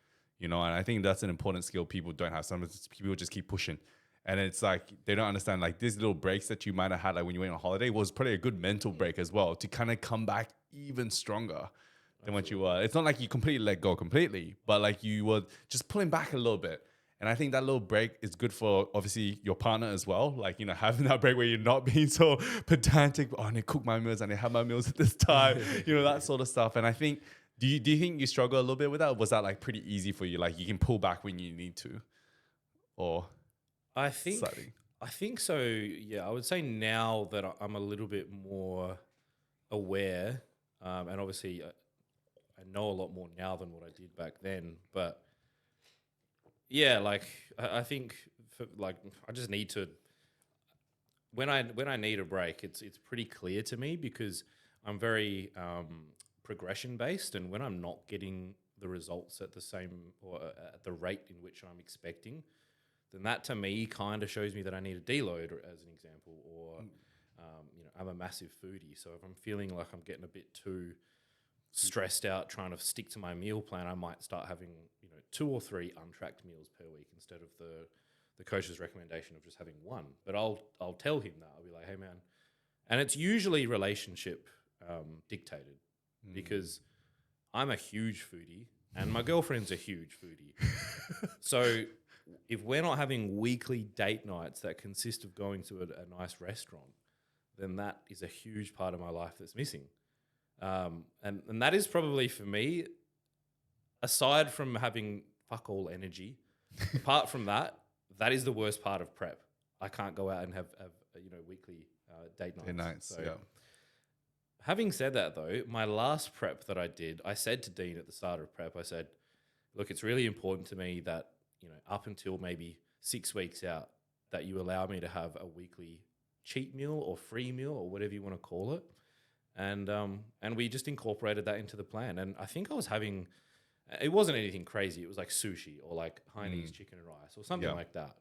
and I think that's an important skill people don't have. Sometimes people just keep pushing. And it's like, they don't understand like these little breaks that you might have had, like when you went on holiday was probably a good mental break as well to kind of come back even stronger than what you were. It's not like you completely let go completely, but like you were just pulling back a little bit. And I think that little break is good for obviously your partner as well. Like, having that break where you're not being so pedantic. Oh, I need to cook my meals. I need to have my meals at this time. That sort of stuff. And I think, do you think you struggle a little bit with that? Or was that like pretty easy for you? Like you can pull back when you need to, or I think slightly? I think so. Yeah, I would say now that I'm a little bit more aware, and obviously I know a lot more now than what I did back then. But yeah, like I think I just need to. When I need a break, it's pretty clear to me because I'm very progression based, and when I'm not getting the results at the same or at the rate in which I'm expecting, then that to me kind of shows me that I need a deload, as an example, or I'm a massive foodie, so if I'm feeling like I'm getting a bit too stressed out trying to stick to my meal plan, I might start having 2 or 3 untracked meals per week instead of the coach's recommendation of just having one. But I'll tell him that. I'll be like, hey man, and it's usually relationship dictated because I'm a huge foodie and my girlfriend's a huge foodie. So if we're not having weekly date nights that consist of going to a nice restaurant, then that is a huge part of my life that's missing. And that is probably for me, aside from having fuck all energy, apart from that, that is the worst part of prep. I can't go out and have weekly date nights. So, yeah. having said that though, my last prep that I did, I said to Dean at the start of prep, I said, look, it's really important to me that, up until maybe 6 weeks out, that you allow me to have a weekly cheat meal or free meal or whatever you want to call it. And we just incorporated that into the plan. And I think I was having, it wasn't anything crazy. It was like sushi or like Hainanese chicken and rice or something like that.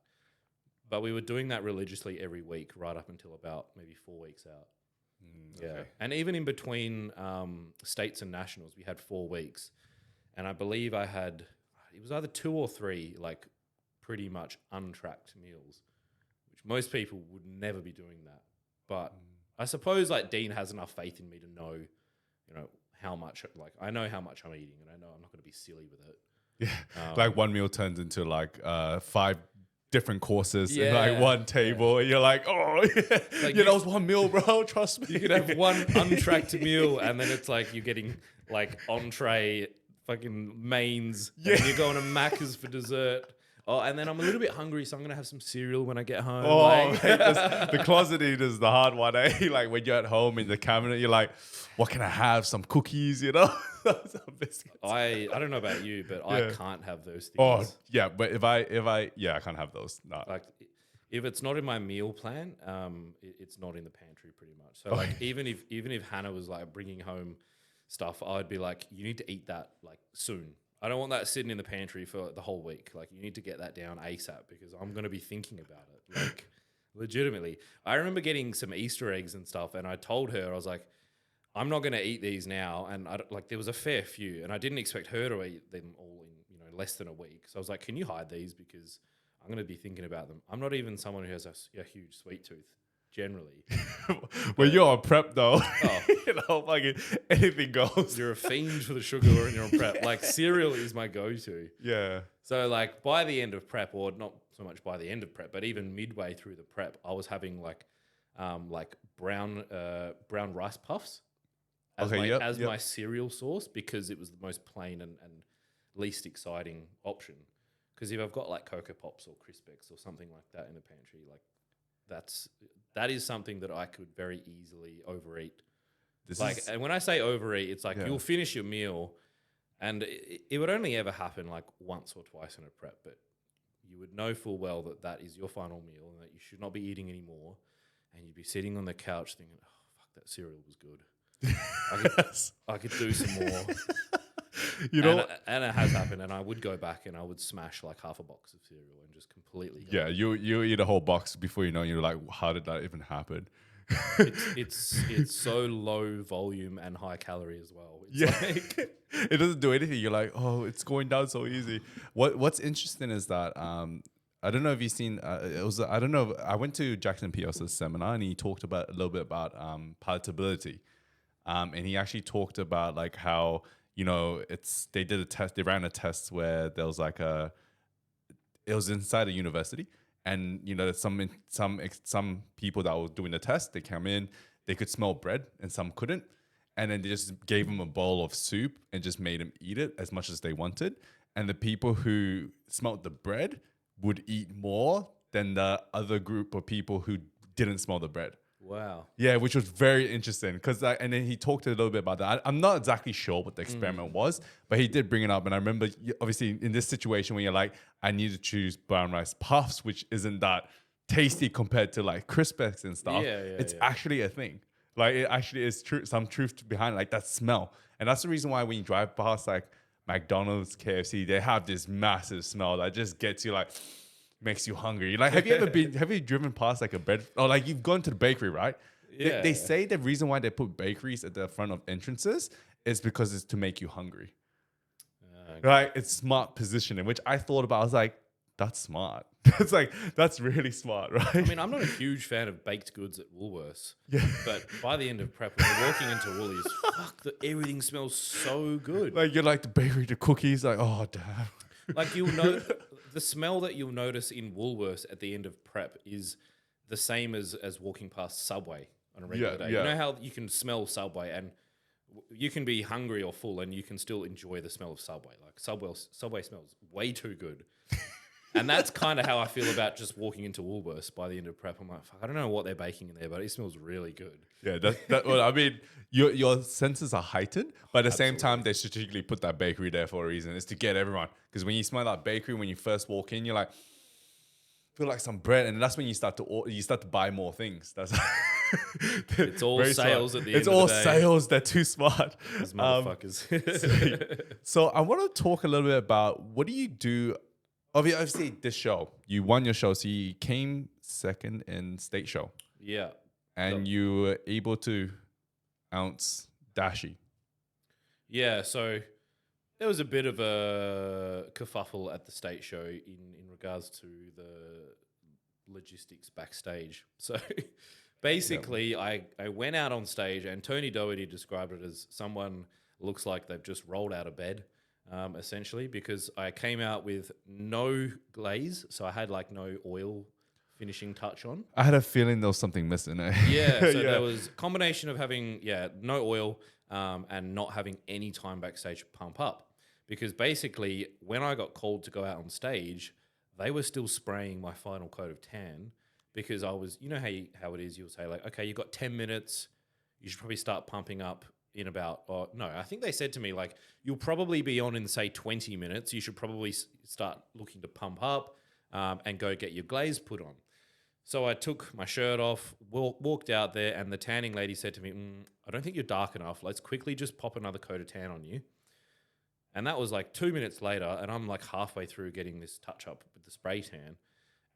But we were doing that religiously every week right up until about maybe 4 weeks out. Okay. And even in between states and nationals, we had 4 weeks. And I believe I had, it was either 2 or 3 like pretty much untracked meals, which most people would never be doing that. But I suppose like Dean has enough faith in me to know, how much, like I know how much I'm eating and I know I'm not going to be silly with it. Yeah. Like one meal turns into like 5 different courses in like one table. And you're like, oh, like that was one meal, bro. Trust me. You could have one untracked meal and then it's like you're getting like entree, fucking mains. And then you're going to Macca's for dessert. Oh, and then I'm a little bit hungry, so I'm going to have some cereal when I get home. Oh, mate, the closet eat is the hard one, eh? Like when you're at home in the cabinet, you're like, what can I have? Some cookies, Some biscuits. I don't know about you, but I can't have those things. Oh, yeah, but if I I can't have those. No. Like if it's not in my meal plan, it's not in the pantry pretty much. So like even if Hannah was like bringing home stuff, I'd be like, you need to eat that like soon. I don't want that sitting in the pantry for the whole week. Like, you need to get that down ASAP because I'm going to be thinking about it. Like, legitimately. I remember getting some Easter eggs and stuff, and I told her, I was like, I'm not going to eat these now. And there was a fair few, and I didn't expect her to eat them all in less than a week. So I was like, can you hide these because I'm going to be thinking about them. I'm not even someone who has a huge sweet tooth. Generally. When you're on prep though, fucking anything goes. You're a fiend for the sugar when you're on prep. Like cereal is my go-to. Yeah. So like by the end of prep, or not so much by the end of prep, but even midway through the prep, I was having like brown rice puffs as my cereal source because it was the most plain and least exciting option. Because if I've got like Cocoa Pops or Crispex or something like that in the pantry, like that is something that I could very easily overeat. And when I say overeat, it's like you'll finish your meal, and it would only ever happen like once or twice in a prep, but you would know full well that is your final meal and that you should not be eating anymore, and you'd be sitting on the couch thinking, "Oh fuck, that cereal was good. I could do some more." And it has happened, and I would go back and I would smash like half a box of cereal and just completely go. Yeah, you eat a whole box before you know you're like, how did that even happen? It's so low volume and high calorie as well. It doesn't do anything. You're like, oh, it's going down so easy. What's interesting is that I don't know if you've seen I don't know. I went to Jackson Pios's seminar and he talked about a little bit about palatability, and he actually talked about like how they did a test. They ran a test where there was like it was inside a university. And some people that were doing the test, they came in, they could smell bread, and some couldn't. And then they just gave them a bowl of soup and just made them eat it as much as they wanted. And the people who smelled the bread would eat more than the other group of people who didn't smell the bread. Wow. Yeah, which was very interesting because, and then he talked a little bit about that. I'm not exactly sure what the experiment was, but he did bring it up. And I remember, obviously, in this situation when you're like, I need to choose brown rice puffs, which isn't that tasty compared to like Crispex and stuff. It's actually a thing. Like it actually is some truth behind like that smell, and that's the reason why when you drive past like McDonald's, KFC, they have this massive smell that just gets you like. Makes you hungry. Like, have you driven past like a bread, or like you've gone to the bakery, right? Yeah. They say the reason why they put bakeries at the front of entrances it's because it's to make you hungry. Okay. Right? It's smart positioning, which I thought about. I was like, that's smart. It's like, that's really smart, right? I mean, I'm not a huge fan of baked goods at Woolworths, yeah. but by the end of prep, when you're walking into Woolies, everything smells so good. Like you're like the bakery, the cookies, like, oh damn. Like you'll know the smell that you'll notice in Woolworths at the end of prep is the same as walking past Subway on a regular day. yeah. You know how you can smell Subway and you can be hungry or full and you can still enjoy the smell of Subway. Like Subway smells way too good. And that's kind of how I feel about just walking into Woolworths by the end of prep. I'm like, fuck, I don't know what they're baking in there, but it smells really good. Yeah, well, I mean, your senses are heightened, but at the same time, they strategically put that bakery there for a reason. It's to get everyone. Because when you smell that bakery, when you first walk in, you're like, feel like some bread, and that's when you start to buy more things. That's It's all very sales smart. at the end It's of all the day. sales. They're too smart. Those motherfuckers. So I want to talk a little bit about what do you do? Obviously, this show, you won your show, so you came second in state show, Yeah. and you were able to ounce Dashi. Yeah, so there was a bit of a kerfuffle at the state show in regards to the logistics backstage. So basically, I went out on stage and Tony Doherty described it as someone looks like they've just rolled out of bed, essentially, because I came out with no glaze. So I had like no oil finishing touch on. I had a feeling there was something missing. Yeah, so there was a combination of having, no oil and not having any time backstage to pump up. Because basically, when I got called to go out on stage, they were still spraying my final coat of tan because I was, you know how it is, you'll say like, okay, you've got 10 minutes, you should probably start pumping up in about, I think they said to me like, you'll probably be on in say 20 minutes, you should probably start looking to pump up and go get your glaze put on. So I took my shirt off, walked out there, and the tanning lady said to me, I don't think you're dark enough. Let's quickly just pop another coat of tan on you. And that was like 2 minutes later, and I'm like halfway through getting this touch up with the spray tan.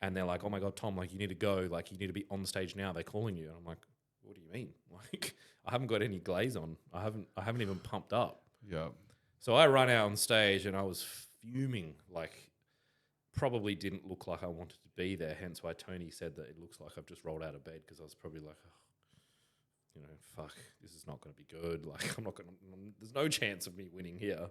And they're like, oh my God, Tom, like you need to go. Like you need to be on stage now. They're calling you. And I'm like, what do you mean? Like I haven't got any glaze on. I haven't even pumped up. Yeah. So I run out on stage and I was fuming, like probably didn't look like I wanted to be there. Hence why Tony said that it looks like I've just rolled out of bed because I was probably like, fuck, this is not going to be good. Like there's no chance of me winning here.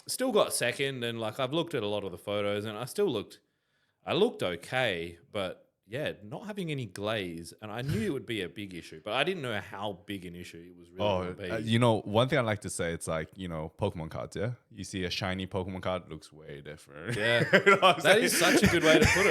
Still got second, and like I've looked at a lot of the photos and I looked okay, but yeah, not having any glaze, and I knew it would be a big issue, but I didn't know how big an issue it was really going to be. One thing I like to say, it's like, Pokemon cards, yeah? You see a shiny Pokemon card, it looks way different. Yeah, You know what I'm that saying? is such a good way to put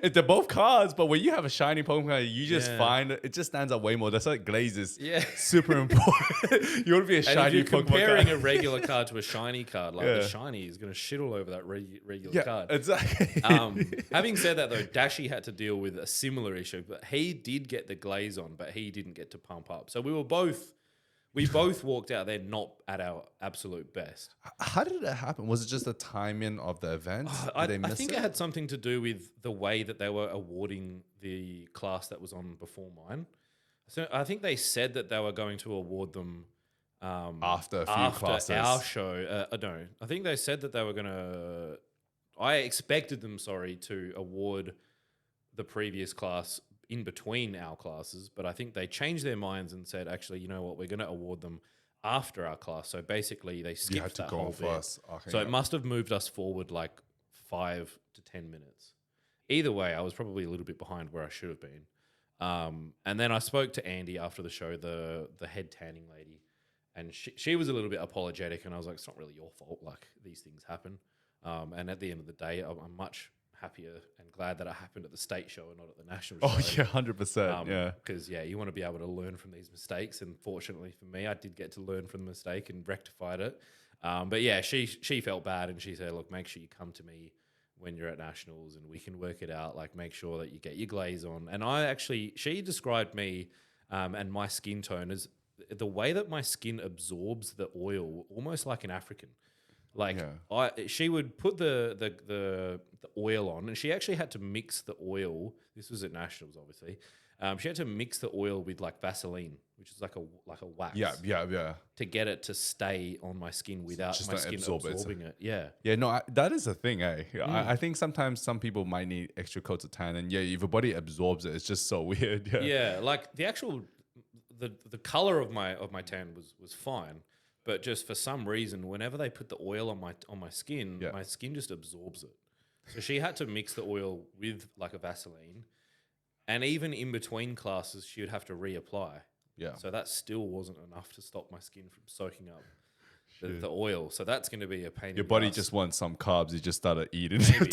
it. They're both cards, but when you have a shiny Pokemon card, you just Yeah. find it just stands out way more. That's like glaze is Yeah. super important. You want to be a And if shiny you're Pokemon comparing card. a regular card to a shiny card, like Yeah. the shiny is going to shit all over that regular Yeah, card. exactly. Having said that, though, Dashi had to deal with a similar issue, but he did get the glaze on, but he didn't get to pump up. So we both walked out there not at our absolute best. How did it happen? Was it just the timing of the event? I Did they miss think it had something to do with the way that they were awarding the class that was on before mine. So I think they said that they were going to award them After a few classes. our show. No, I think they said that they were going to. I expected them, to award the previous class in between our classes, but I think they changed their minds and said, actually, you know what, we're going to award them after our class. So basically, they skipped You had to that go whole on bit. first. Okay, So yeah. it must have moved us forward like 5 to 10 minutes. Either way, I was probably a little bit behind where I should have been. And then I spoke to Andy after the show, the head tanning lady, and she was a little bit apologetic, and I was like, it's not really your fault. Like, these things happen. And at the end of the day, I'm much happier and glad that it happened at the state show and not at the national Oh, show. yeah, 100%. Yeah. Because, you want to be able to learn from these mistakes. And fortunately for me, I did get to learn from the mistake and rectified it. But yeah, she felt bad and she said, look, make sure you come to me when you're at nationals and we can work it out. Like, make sure that you get your glaze on. And she described me and my skin tone as the way that my skin absorbs the oil, almost like an African. Like she would put the oil on, and she actually had to mix the oil. This was at nationals, obviously. She had to mix the oil with like Vaseline, which is like a wax. Yeah. To get it to stay on my skin without just my not skin absorb it. absorbing it. Yeah. Yeah, no, that is a thing, eh? I think sometimes some people might need extra coats of tan, and yeah, if your body absorbs it, it's just so weird. Yeah. Yeah, like the actual the color of my tan was fine, but just for some reason, whenever they put the oil on my skin, Yeah. my skin just absorbs it. So she had to mix the oil with like a Vaseline, and even in between classes, she would have to reapply. Yeah. So that still wasn't enough to stop my skin from soaking up the oil. So that's going to be a pain. Your in body the ass. just wants some carbs. You just started eating. Maybe.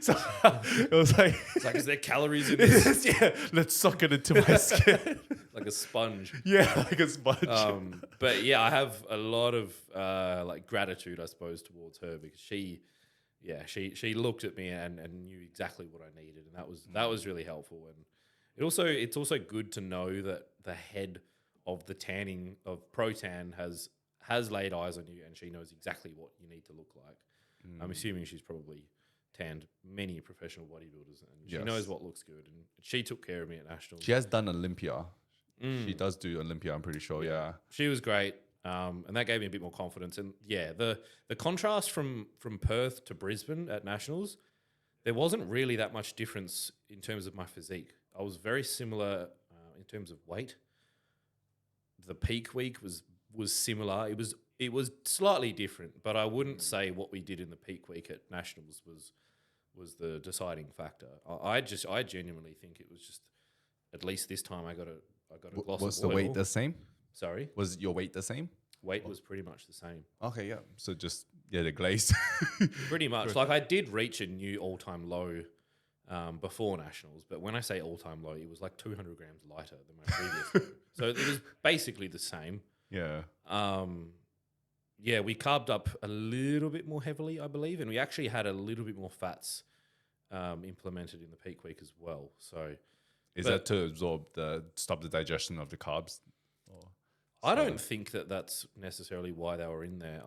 So it was like, It's like, is there calories in this? yeah, let's suck it into my skin. Like a sponge. Yeah, like a sponge. But yeah, I have a lot of like gratitude, I suppose, towards her because she looked at me and knew exactly what I needed, and that was really helpful. And it's also good to know that the head of the tanning of Pro-Tan has laid eyes on you, and she knows exactly what you need to look like. I'm assuming she's probably tanned many professional bodybuilders, and she knows what looks good. And she took care of me at nationals. She has done Olympia. She does do Olympia, I'm pretty sure. Yeah. She was great. And that gave me a bit more confidence. And yeah, the contrast from Perth to Brisbane at nationals, there wasn't really that much difference in terms of my physique. I was very similar in terms of weight. The peak week was similar. It was slightly different, but I wouldn't say what we did in the peak week at nationals was the deciding factor. I genuinely think it was just, at least this time I got a gloss Was of the oil. weight the same? Sorry, Was your weight the same? weight was pretty much the same. Okay, yeah. So just, yeah, the glaze. Pretty much. Like I did reach a new all-time low before nationals, but when I say all-time low, it was like 200 grams lighter than my previous low. So it was basically the same. Yeah. Yeah, we carved up a little bit more heavily, I believe, and we actually had a little bit more fats implemented in the peak week as well. So, Is that to stop the digestion of the carbs? I don't think that that's necessarily why they were in there.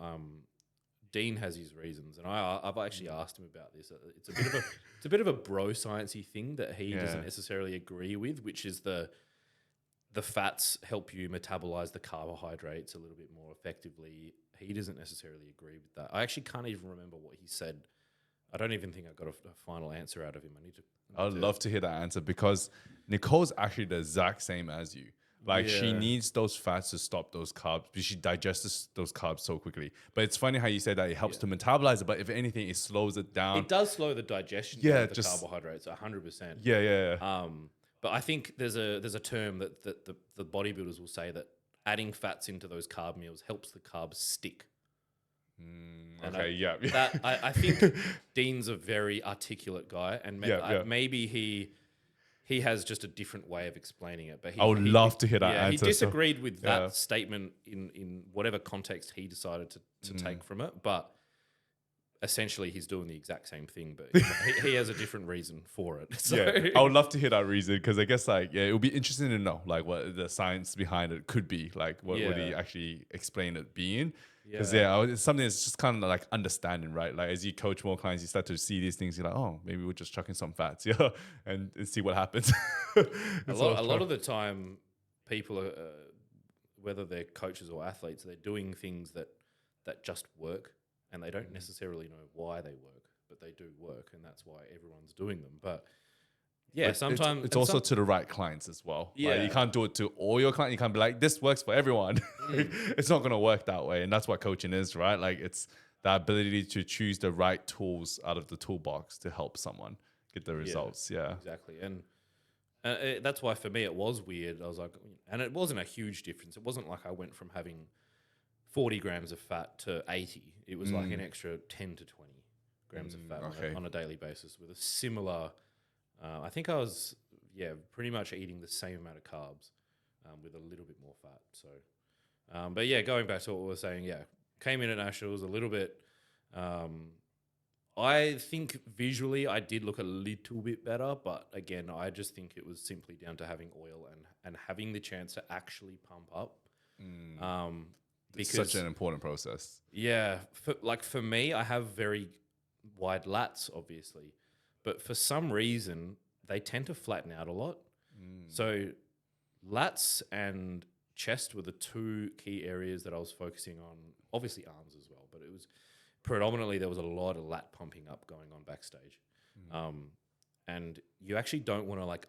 Dean has his reasons, and I've actually asked him about this. It's a bit of a bro sciencey thing that he doesn't necessarily agree with, which is the fats help you metabolize the carbohydrates a little bit more effectively. He doesn't necessarily agree with that. I actually can't even remember what he said. I don't even think I got a final answer out of him. I would love to hear that answer because Nicole's actually the exact same as you. Like she needs those fats to stop those carbs because she digests those carbs so quickly. But it's funny how you say that it helps to metabolize it, but if anything, it slows it down. It does slow the digestion of the carbohydrates 100%. Yeah. But I think there's a term that the bodybuilders will say that adding fats into those carb meals helps the carbs stick. I think Dean's a very articulate guy, and maybe he has just a different way of explaining it. But I would love to hear that answer. He disagreed with that statement in whatever context he decided to take from it, but essentially he's doing the exact same thing, but he has a different reason for it. So. Yeah, I would love to hear that reason because I guess it would be interesting to know like what the science behind it could be. Like what would he actually explain it being? Because it's something that's just kind of like understanding, right? Like as you coach more clients, you start to see these things. You're like, oh, maybe we're just chucking some fats, and see what happens. a lot of the time, people are, whether they're coaches or athletes, they're doing things that just work, and they don't necessarily know why they work, but they do work, and that's why everyone's doing them. But sometimes it's also to the right clients as well. Yeah, like, you can't do it to all your clients. You can't be like, this works for everyone. It's not going to work that way, and that's what coaching is, right? Like it's the ability to choose the right tools out of the toolbox to help someone get the results. Yeah, exactly. And that's why for me it was weird. I was like, and it wasn't a huge difference. It wasn't like I went from having 40 grams of fat to 80. It was like an extra 10 to 20 grams of fat on a daily basis with a similar. I think I was, pretty much eating the same amount of carbs with a little bit more fat. So, but going back to what we were saying, came in at nationals a little bit. I think visually I did look a little bit better, but again, I just think it was simply down to having oil and having the chance to actually pump up. It's such an important process. Yeah, for me, I have very wide lats, obviously. But for some reason, they tend to flatten out a lot. So lats and chest were the two key areas that I was focusing on. Obviously arms as well, but it was predominantly there was a lot of lat pumping up going on backstage. And you actually don't want to like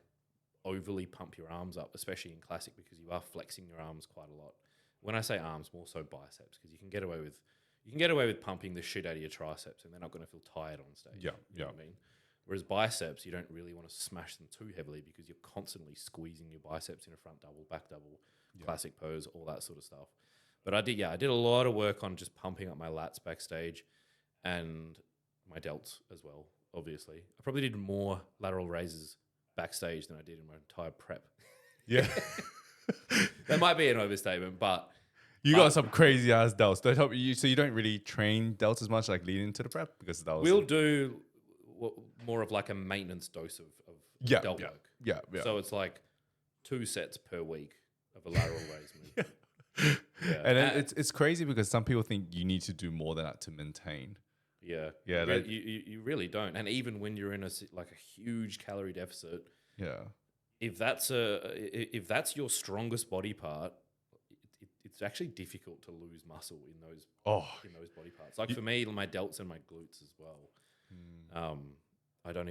overly pump your arms up, especially in classic, because you are flexing your arms quite a lot. When I say arms, more so biceps, because you can get away with pumping the shit out of your triceps and they're not going to feel tired on stage. Yeah, You know what I mean? Whereas biceps, you don't really want to smash them too heavily because you're constantly squeezing your biceps in a front double, back double, classic pose, all that sort of stuff. But I did a lot of work on just pumping up my lats backstage and my delts as well, obviously. I probably did more lateral raises backstage than I did in my entire prep. Yeah. That might be an overstatement, but You got some crazy ass delts. Don't help you. So you don't really train delts as much, like leading into the prep, because that was we'll do more of like a maintenance dose of delt work. Yeah. So it's like 2 sets per week of a lateral raise movement. And then it's crazy because some people think you need to do more than that to maintain. Yeah. You really don't. And even when you're in a huge calorie deficit, if that's your strongest body part, it's actually difficult to lose muscle in those body parts. Like for me, my delts and my glutes as well. I wouldn't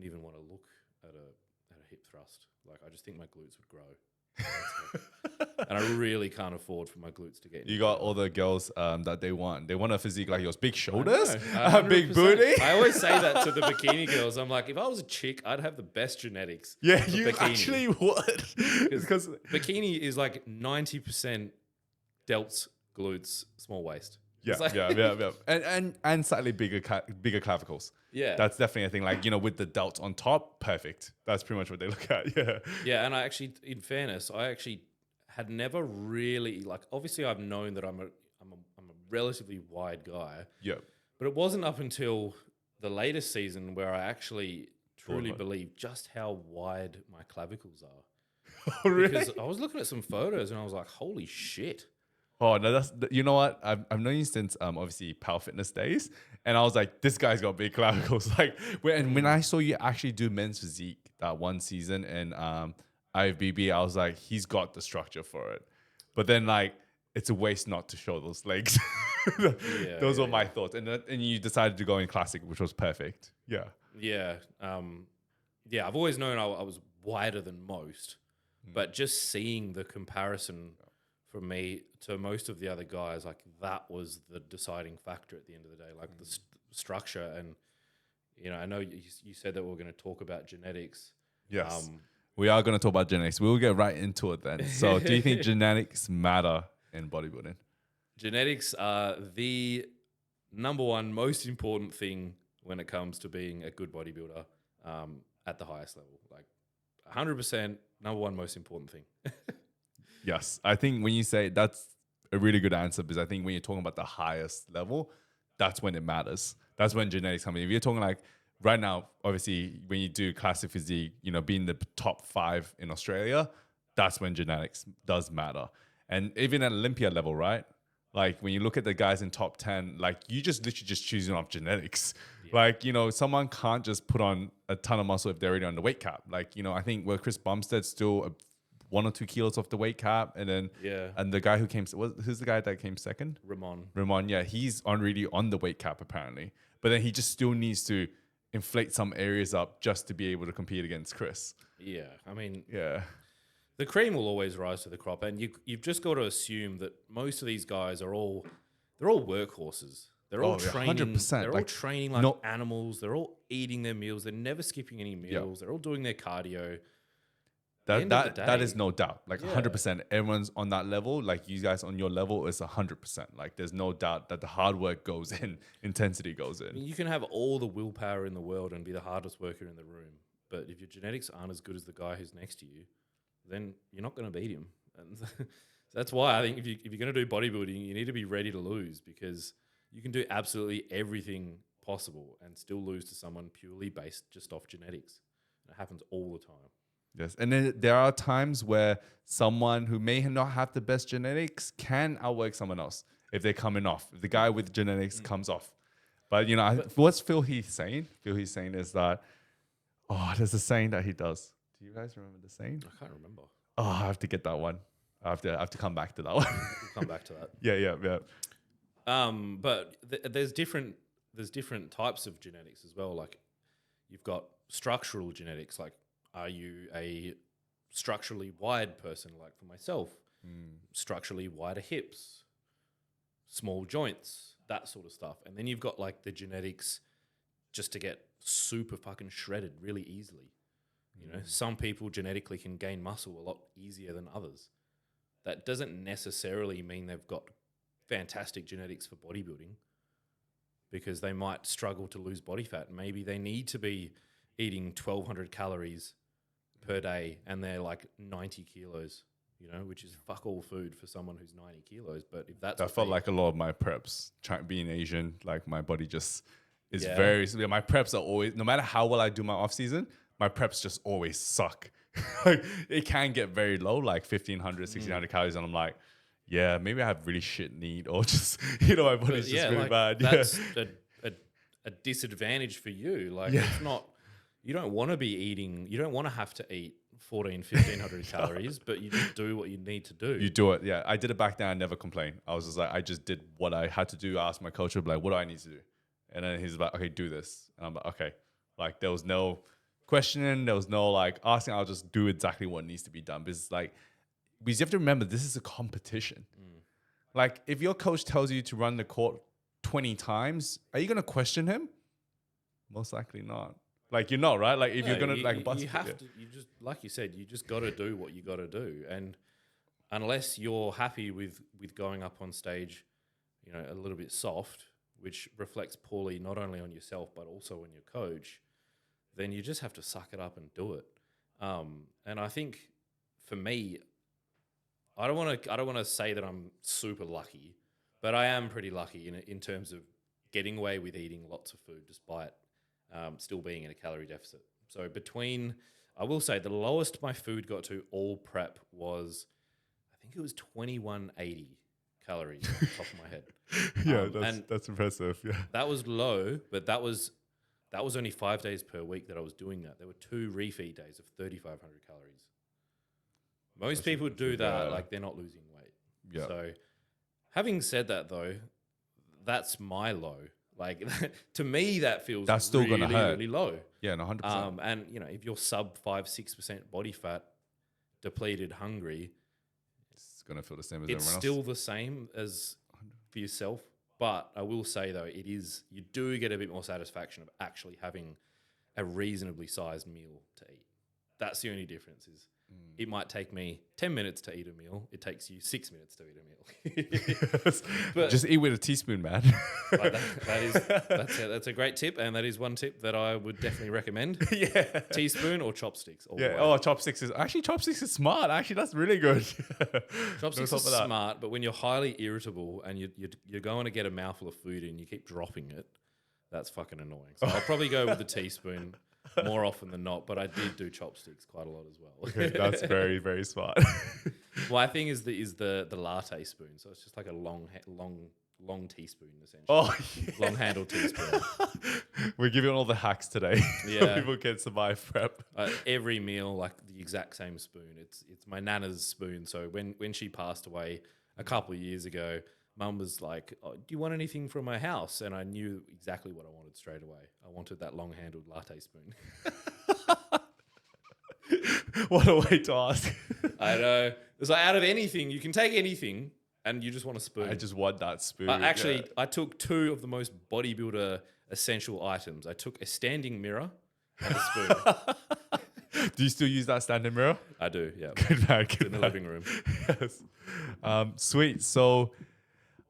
even want to look at a hip thrust. Like I just think my glutes would grow. And I really can't afford for my glutes to get. You got all the girls that they want a physique like yours, big shoulders, big 100%. booty. I always say that to the bikini girls. I'm like, if I was a chick, I'd have the best genetics. Yeah, for you bikini. actually would. Because bikini is like 90% delts, glutes, small waist. Yeah, It's like- and slightly bigger clavicles. Yeah. That's definitely a thing. Like, with the delts on top, perfect. That's pretty much what they look at. Yeah. Yeah, and I actually, in fairness, I actually had never really obviously I've known that I'm a relatively wide guy. Yeah. But it wasn't up until the latest season where I actually truly believed just how wide my clavicles are. Oh, really? Because I was looking at some photos and I was like, holy shit. Oh no, you know what? I've known you since obviously Power Fitness days, and I was like, this guy's got big clavicles. Like when I saw you actually do men's physique that one season in IFBB, I was like, he's got the structure for it. But then it's a waste not to show those legs. Those were my thoughts, and you decided to go in classic, which was perfect. Yeah. Yeah. I've always known I was wider than most, but just seeing the comparison from me to most of the other guys, that was the deciding factor at the end of the day, the structure. And, I know you said that we're going to talk about genetics. Yes. We are going to talk about genetics. We'll get right into it then. So do you think genetics matter in bodybuilding? Genetics are the number one most important thing when it comes to being a good bodybuilder at the highest level. 100% number one most important thing. Yes. I think when you say that's a really good answer, because I think when you're talking about the highest level, that's when it matters. That's when genetics come in. If you're talking right now, obviously, when you do classic physique, being the top 5 in Australia, that's when genetics does matter. And even at Olympia level, right? When you look at the guys in top 10, you just literally just choosing off genetics. Yeah. Someone can't just put on a ton of muscle if they're already on the weight cap. I think Chris Bumstead's still 1 or 2 kilos off the weight cap, and then and the guy who came, who's the guy that came second? Ramon, yeah, he's already on the weight cap apparently, but then he just still needs to inflate some areas up just to be able to compete against Chris. Yeah, I mean, the cream will always rise to the crop, and you've just got to assume that most of these guys they're all workhorses. They're all training. 100%. They're all training like animals. They're all eating their meals. They're never skipping any meals. They're all doing their cardio. That is no doubt. 100%. Everyone's on that level. You guys on your level is 100%. There's no doubt that the hard work goes in, intensity goes in. I mean, you can have all the willpower in the world and be the hardest worker in the room, but if your genetics aren't as good as the guy who's next to you, then you're not going to beat him. And that's why I think if you're going to do bodybuilding, you need to be ready to lose, because you can do absolutely everything possible and still lose to someone purely based just off genetics. It happens all the time. Yes, and then there are times where someone who may not have the best genetics can outwork someone else if they're coming off. If the guy with genetics comes off. But, what's Phil Heath saying? Phil Heath saying is that, there's a saying that he does. Do you guys remember the saying? I can't remember. Oh, I have to get that one. I have to come back to that one. We'll come back to that. Yeah. But there's different types of genetics as well. Like you've got structural genetics. Like, are you a structurally wide person? Like for myself, structurally wider hips, small joints, that sort of stuff. And then you've got like the genetics just to get super fucking shredded really easily. You know, some people genetically can gain muscle a lot easier than others. That doesn't necessarily mean they've got fantastic genetics for bodybuilding, because they might struggle to lose body fat. Maybe they need to be eating 1,200 calories per day and they're like 90 kilos, you know, which is fuck all food for someone who's 90 kilos. But if that's... I felt like a lot of my preps, being Asian, like my body just is Yeah. very... My preps are always... No matter how well I do my off-season, my preps just always suck. Like, it can get very low, like 1,500, 1,600 calories. And I'm like, yeah, maybe I have really shit need, or just, you know, my body's just really bad. That's a disadvantage for you. Like, it's not... You don't want to be eating... You don't want to have to eat 1,500 calories, but you just do what you need to do. You do it, yeah. I did it back then. I never complained. I was just like, I just did what I had to do. I asked my coach, like, what do I need to do? And then he's like, okay, do this. And I'm like, okay. Like, there was no questioning. There was no like asking. I'll just do exactly what needs to be done. Because you have to remember, this is a competition. Like, if your coach tells you to run the court 20 times, are you going to question him? Most likely not. Like, you're not, right? Like, if you're going to bust you have to, you just, like you said, you just got to do what you got to do. And unless you're happy with going up on stage, you know, a little bit soft, which reflects poorly not only on yourself, but also on your coach, then you just have to suck it up and do it. And I think for me, I don't want to say that I'm super lucky, but I am pretty lucky in terms of getting away with eating lots of food despite still being in a calorie deficit. So I will say the lowest my food got to all prep was, I think it was 2180 calories off the top of my head. Yeah, that's impressive. Yeah, that was low, but that was only 5 days per week that I was doing that. There were 2 refeed days of 3,500 calories. Most people do that, like they're not losing weight. Yeah. So having said that though, that's my low. Like to me, that feels that's still really, gonna hurt. really low. Yeah, no, 100%. And you know, if you're sub 5-6% body fat, depleted, hungry, It's gonna feel the same as it's everyone else. still the same as for yourself. But I will say though, you do get a bit more satisfaction of actually having a reasonably sized meal to eat. That's the only difference. Is it might take me 10 minutes to eat a meal. It takes you 6 minutes to eat a meal. But just eat with a teaspoon, man. That's a great tip, and that is one tip that I would definitely recommend. Yeah, teaspoon or chopsticks. Yeah. Oh, chopsticks is smart. Actually, that's really good. Chopsticks is smart, but when you're highly irritable and you're going to get a mouthful of food and you keep dropping it, that's fucking annoying. So I'll probably go with the teaspoon more often than not, but I did do chopsticks quite a lot as well. Okay, that's very, very smart. My thing is the latte spoon, so it's just like a long teaspoon essentially. Oh, long handled teaspoon. We're giving all the hacks today. Yeah, people can survive prep. Every meal, like the exact same spoon. It's my nana's spoon. So when she passed away a couple of years ago, Mum was like, oh, do you want anything from my house? And I knew exactly what I wanted straight away. I wanted that long-handled latte spoon. What a way to ask. I know. It's like, out of anything, you can take anything and you just want a spoon. I just want that spoon. Actually, I took 2 of the most bodybuilder essential items. I took a standing mirror and a spoon. Do you still use that standing mirror? I do, yeah. Good man. Good in the living room. Yes. Sweet. So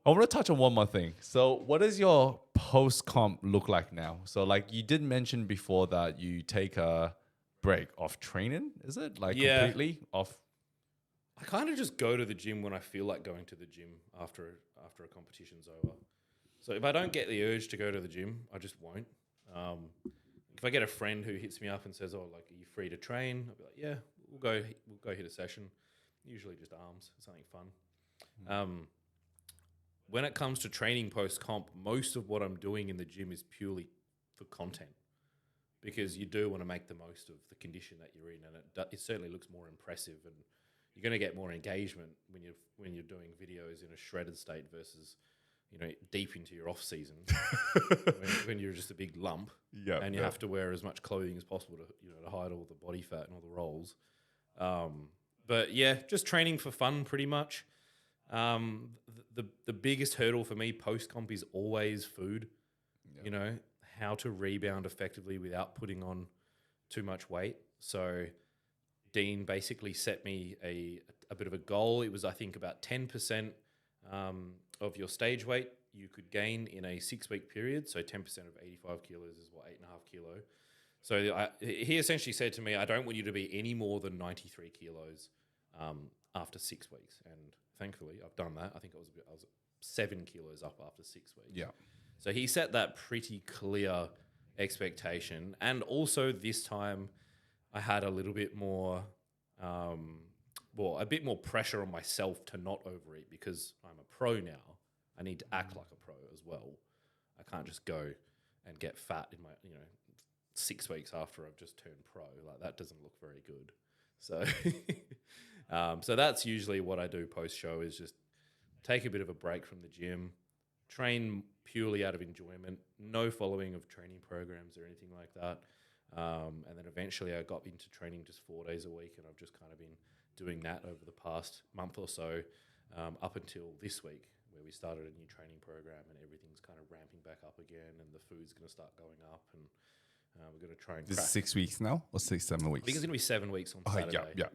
I want to touch on one more thing. So what does your post-comp look like now? So like you did mention before that you take a break off training, is it? Like completely off? I kind of just go to the gym when I feel like going to the gym after a competition's over. So if I don't get the urge to go to the gym, I just won't. If I get a friend who hits me up and says, oh, like, are you free to train? I'll be like, yeah, we'll go hit a session. Usually just arms, something fun. When it comes to training post-comp, most of what I'm doing in the gym is purely for content, because you do want to make the most of the condition that you're in, and it certainly looks more impressive, and you're going to get more engagement when you're doing videos in a shredded state versus, deep into your off season when you're just a big lump, and you have to wear as much clothing as possible to hide all the body fat and all the rolls. But yeah, just training for fun pretty much. The biggest hurdle for me post comp is always food. How to rebound effectively without putting on too much weight. So Dean basically set me a bit of a goal. It was, I think, about 10% of your stage weight you could gain in a 6-week period. So 10% of 85 kilos is 8.5 kilo. So he essentially said to me, I don't want you to be any more than 93 kilos after 6 weeks. And thankfully, I've done that. I think I was 7 kilos up after 6 weeks. Yeah. So he set that pretty clear expectation. And also this time I had a little bit more, a bit more pressure on myself to not overeat because I'm a pro now. I need to act like a pro as well. I can't just go and get fat in my, 6 weeks after I've just turned pro. Like that doesn't look very good. So, so that's usually what I do post show is just take a bit of a break from the gym, train purely out of enjoyment, no following of training programs or anything like that. And then eventually I got into training just 4 days a week, and I've just kind of been doing that over the past month or so, up until this week where we started a new training program and everything's kind of ramping back up again and the food's going to start going up, and we're going to try and This is 6 weeks now or 7 weeks? I think it's going to be 7 weeks on Saturday. Yeah.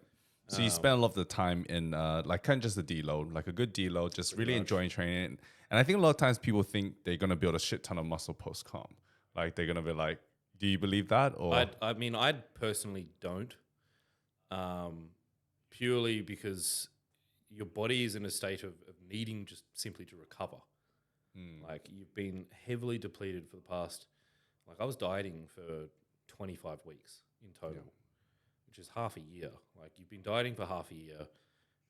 So you spend a lot of the time in kind of just a deload, like a good deload, just really enjoying training. And I think a lot of times people think they're going to build a shit ton of muscle post-comp. Like they're going to be like, do you believe that? Or I personally don't, purely because your body is in a state of needing just simply to recover. Like you've been heavily depleted for the past, like I was dieting for 25 weeks in total. Yeah. Which is half a year. Like you've been dieting for half a year,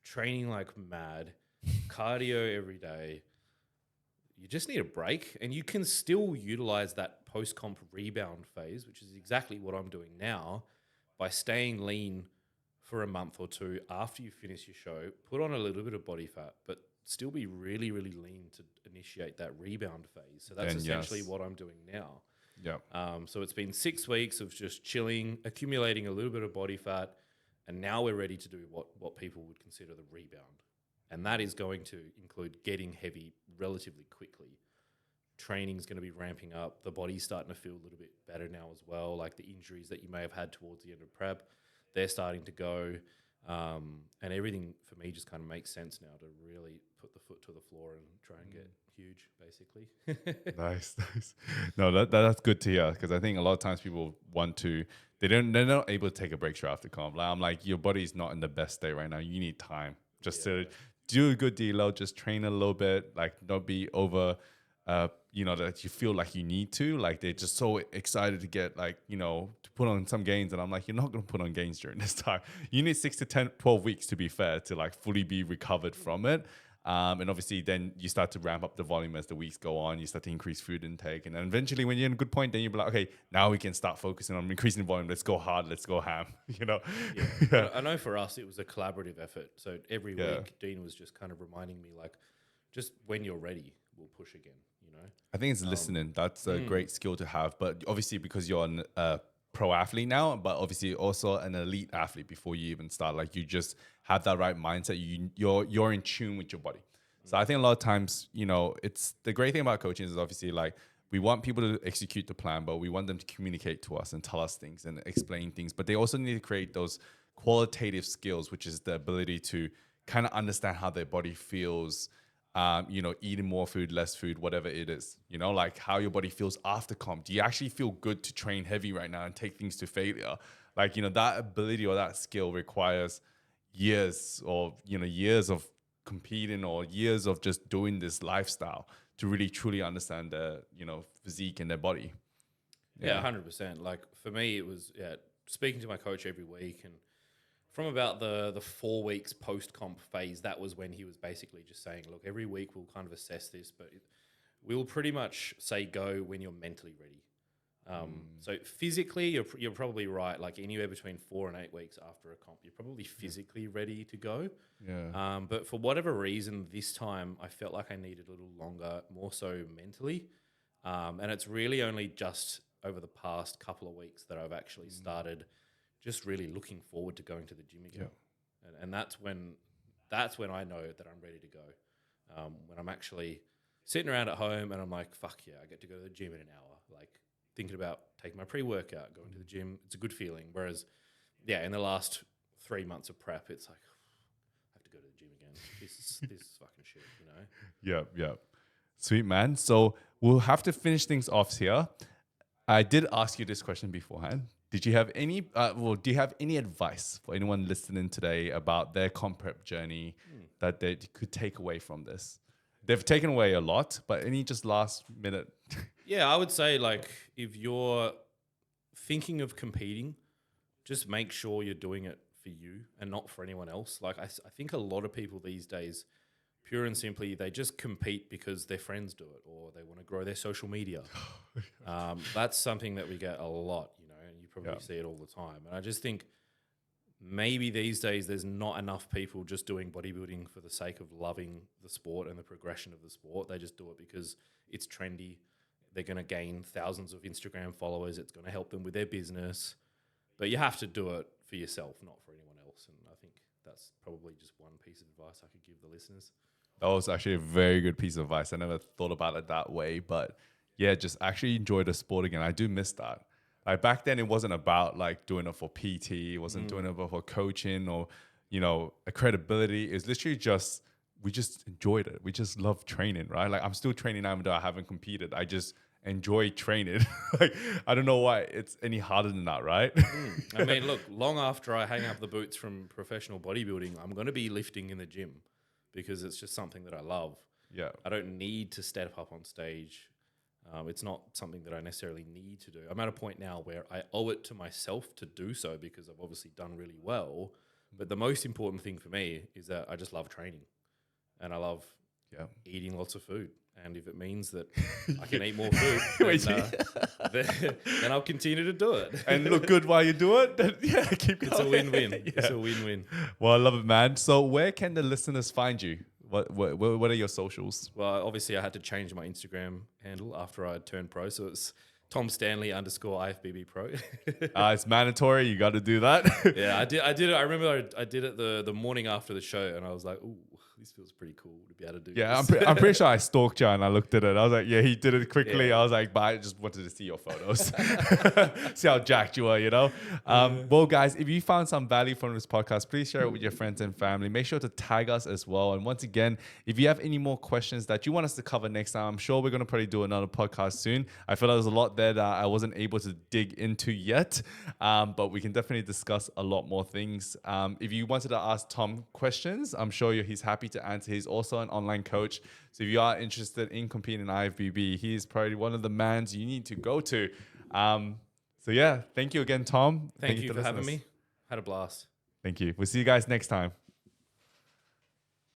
training like mad, cardio every day. You just need a break, and you can still utilize that post-comp rebound phase, which is exactly what I'm doing now, by staying lean for a month or two after you finish your show, put on a little bit of body fat, but still be really, really lean to initiate that rebound phase. So that's essentially what I'm doing now. Yeah. So it's been 6 weeks of just chilling, accumulating a little bit of body fat, and now we're ready to do what people would consider the rebound. And that is going to include getting heavy relatively quickly. Training's going to be ramping up. The body's starting to feel a little bit better now as well. Like the injuries that you may have had towards the end of prep, they're starting to go. And everything for me just kind of makes sense now to really put the foot to the floor and try and get huge, basically. Nice. No, that's good to hear, because I think a lot of times people they're not able to take a break right after comp. Like, I'm like, your body's not in the best state right now. You need time just to do a good deload, just train a little bit, like not be over, that you feel like you need to. Like they're just so excited to get to put on some gains. And I'm like, you're not going to put on gains during this time. You need 6 to 10, 12 weeks to be fair to like fully be recovered from it. And obviously then you start to ramp up the volume as the weeks go on. You start to increase food intake. And then eventually when you're in a good point, then you'll be like, okay, now we can start focusing on increasing volume. Let's go hard. Let's go ham, Yeah. I know for us, it was a collaborative effort. So every week, Dean was just kind of reminding me, like, just when you're ready, we'll push again, I think it's listening. That's a great skill to have. But obviously because you're a pro athlete now, but obviously also an elite athlete before you even start, like you just have that right mindset. You're in tune with your body. So I think a lot of times, it's the great thing about coaching is obviously like we want people to execute the plan, but we want them to communicate to us and tell us things and explain things. But they also need to create those qualitative skills, which is the ability to kind of understand how their body feels, eating more food, less food, whatever it is, like how your body feels after comp. Do you actually feel good to train heavy right now and take things to failure? Like, that ability or that skill requires years of competing or years of just doing this lifestyle to really truly understand their, physique and their body. Yeah, 100%. Like for me, it was speaking to my coach every week, and from about the 4 weeks post-comp phase, that was when he was basically just saying, look, every week we'll kind of assess this, but we'll pretty much say go when you're mentally ready. So physically, you're probably right. Like anywhere between 4 and 8 weeks after a comp, you're probably physically ready to go. Yeah. But for whatever reason, this time I felt like I needed a little longer, more so mentally. And it's really only just over the past couple of weeks that I've actually started just really looking forward to going to the gym again. And that's when I know that I'm ready to go. When I'm actually sitting around at home and I'm like, fuck yeah, I get to go to the gym in an hour. Like thinking about taking my pre-workout, going to the gym, it's a good feeling. Whereas, yeah, in the last 3 months of prep, it's like, I have to go to the gym again. This is fucking shit, you know? Yeah. Sweet, man. So we'll have to finish things off here. I did ask you this question beforehand. Did you have any, do you have any advice for anyone listening today about their comp prep journey that they could take away from this? They've taken away a lot, but any just last minute? Yeah, I would say like if you're thinking of competing, just make sure you're doing it for you and not for anyone else. Like I think a lot of people these days, pure and simply, they just compete because their friends do it or they want to grow their social media. That's something that we get a lot, you know, and you probably see it all the time. And I just think maybe these days there's not enough people just doing bodybuilding for the sake of loving the sport and the progression of the sport. They just do it because it's trendy. They're going to gain thousands of Instagram followers. It's going to help them with their business. But you have to do it for yourself, not for anyone else. And I think that's probably just one piece of advice I could give the listeners. That was actually a very good piece of advice. I never thought about it that way, but yeah, just actually enjoy the sport again. I do miss that. Like back then, it wasn't about like doing it for PT. It wasn't doing it for coaching or, you know, a credibility. It's literally just, we just enjoyed it. We just love training, right? Like I'm still training now, even though I haven't competed. I just enjoy training. Like, I don't know why it's any harder than that, right? I mean, look, long after I hang up the boots from professional bodybuilding, I'm going to be lifting in the gym because it's just something that I love. Yeah. I don't need to step up on stage. It's not something that I necessarily need to do. I'm at a point now where I owe it to myself to do so because I've obviously done really well. But the most important thing for me is that I just love training and I love eating lots of food. And if it means that I can eat more food, then I'll continue to do it. And look good while you do it, then keep going. It's a win-win. It's a win-win. Well, I love it, man. So where can the listeners find you? What are your socials? Well, obviously I had to change my Instagram handle after I turned pro. So it's Tom Stanley _IFBB Pro. It's mandatory. You got to do that. Yeah, I did it. I remember I did it the morning after the show and I was like, ooh, this feels pretty cool to be able to do this. I'm pretty sure I stalked you and I looked at it. I was like, yeah, he did it quickly. I was like, but I just wanted to see your photos. See how jacked you are, you know? Well, guys, if you found some value from this podcast, please share it with your friends and family. Make sure to tag us as well. And once again, if you have any more questions that you want us to cover next time, I'm sure we're going to probably do another podcast soon. I feel like there's a lot there that I wasn't able to dig into yet, but we can definitely discuss a lot more things. If you wanted to ask Tom questions, I'm sure he's happy to answer. He's also an online coach. So if you are interested in competing in IFBB, he's probably one of the mans you need to go to. So yeah, thank you again, Tom. Thank you for having me. Had a blast. Thank you. We'll see you guys next time.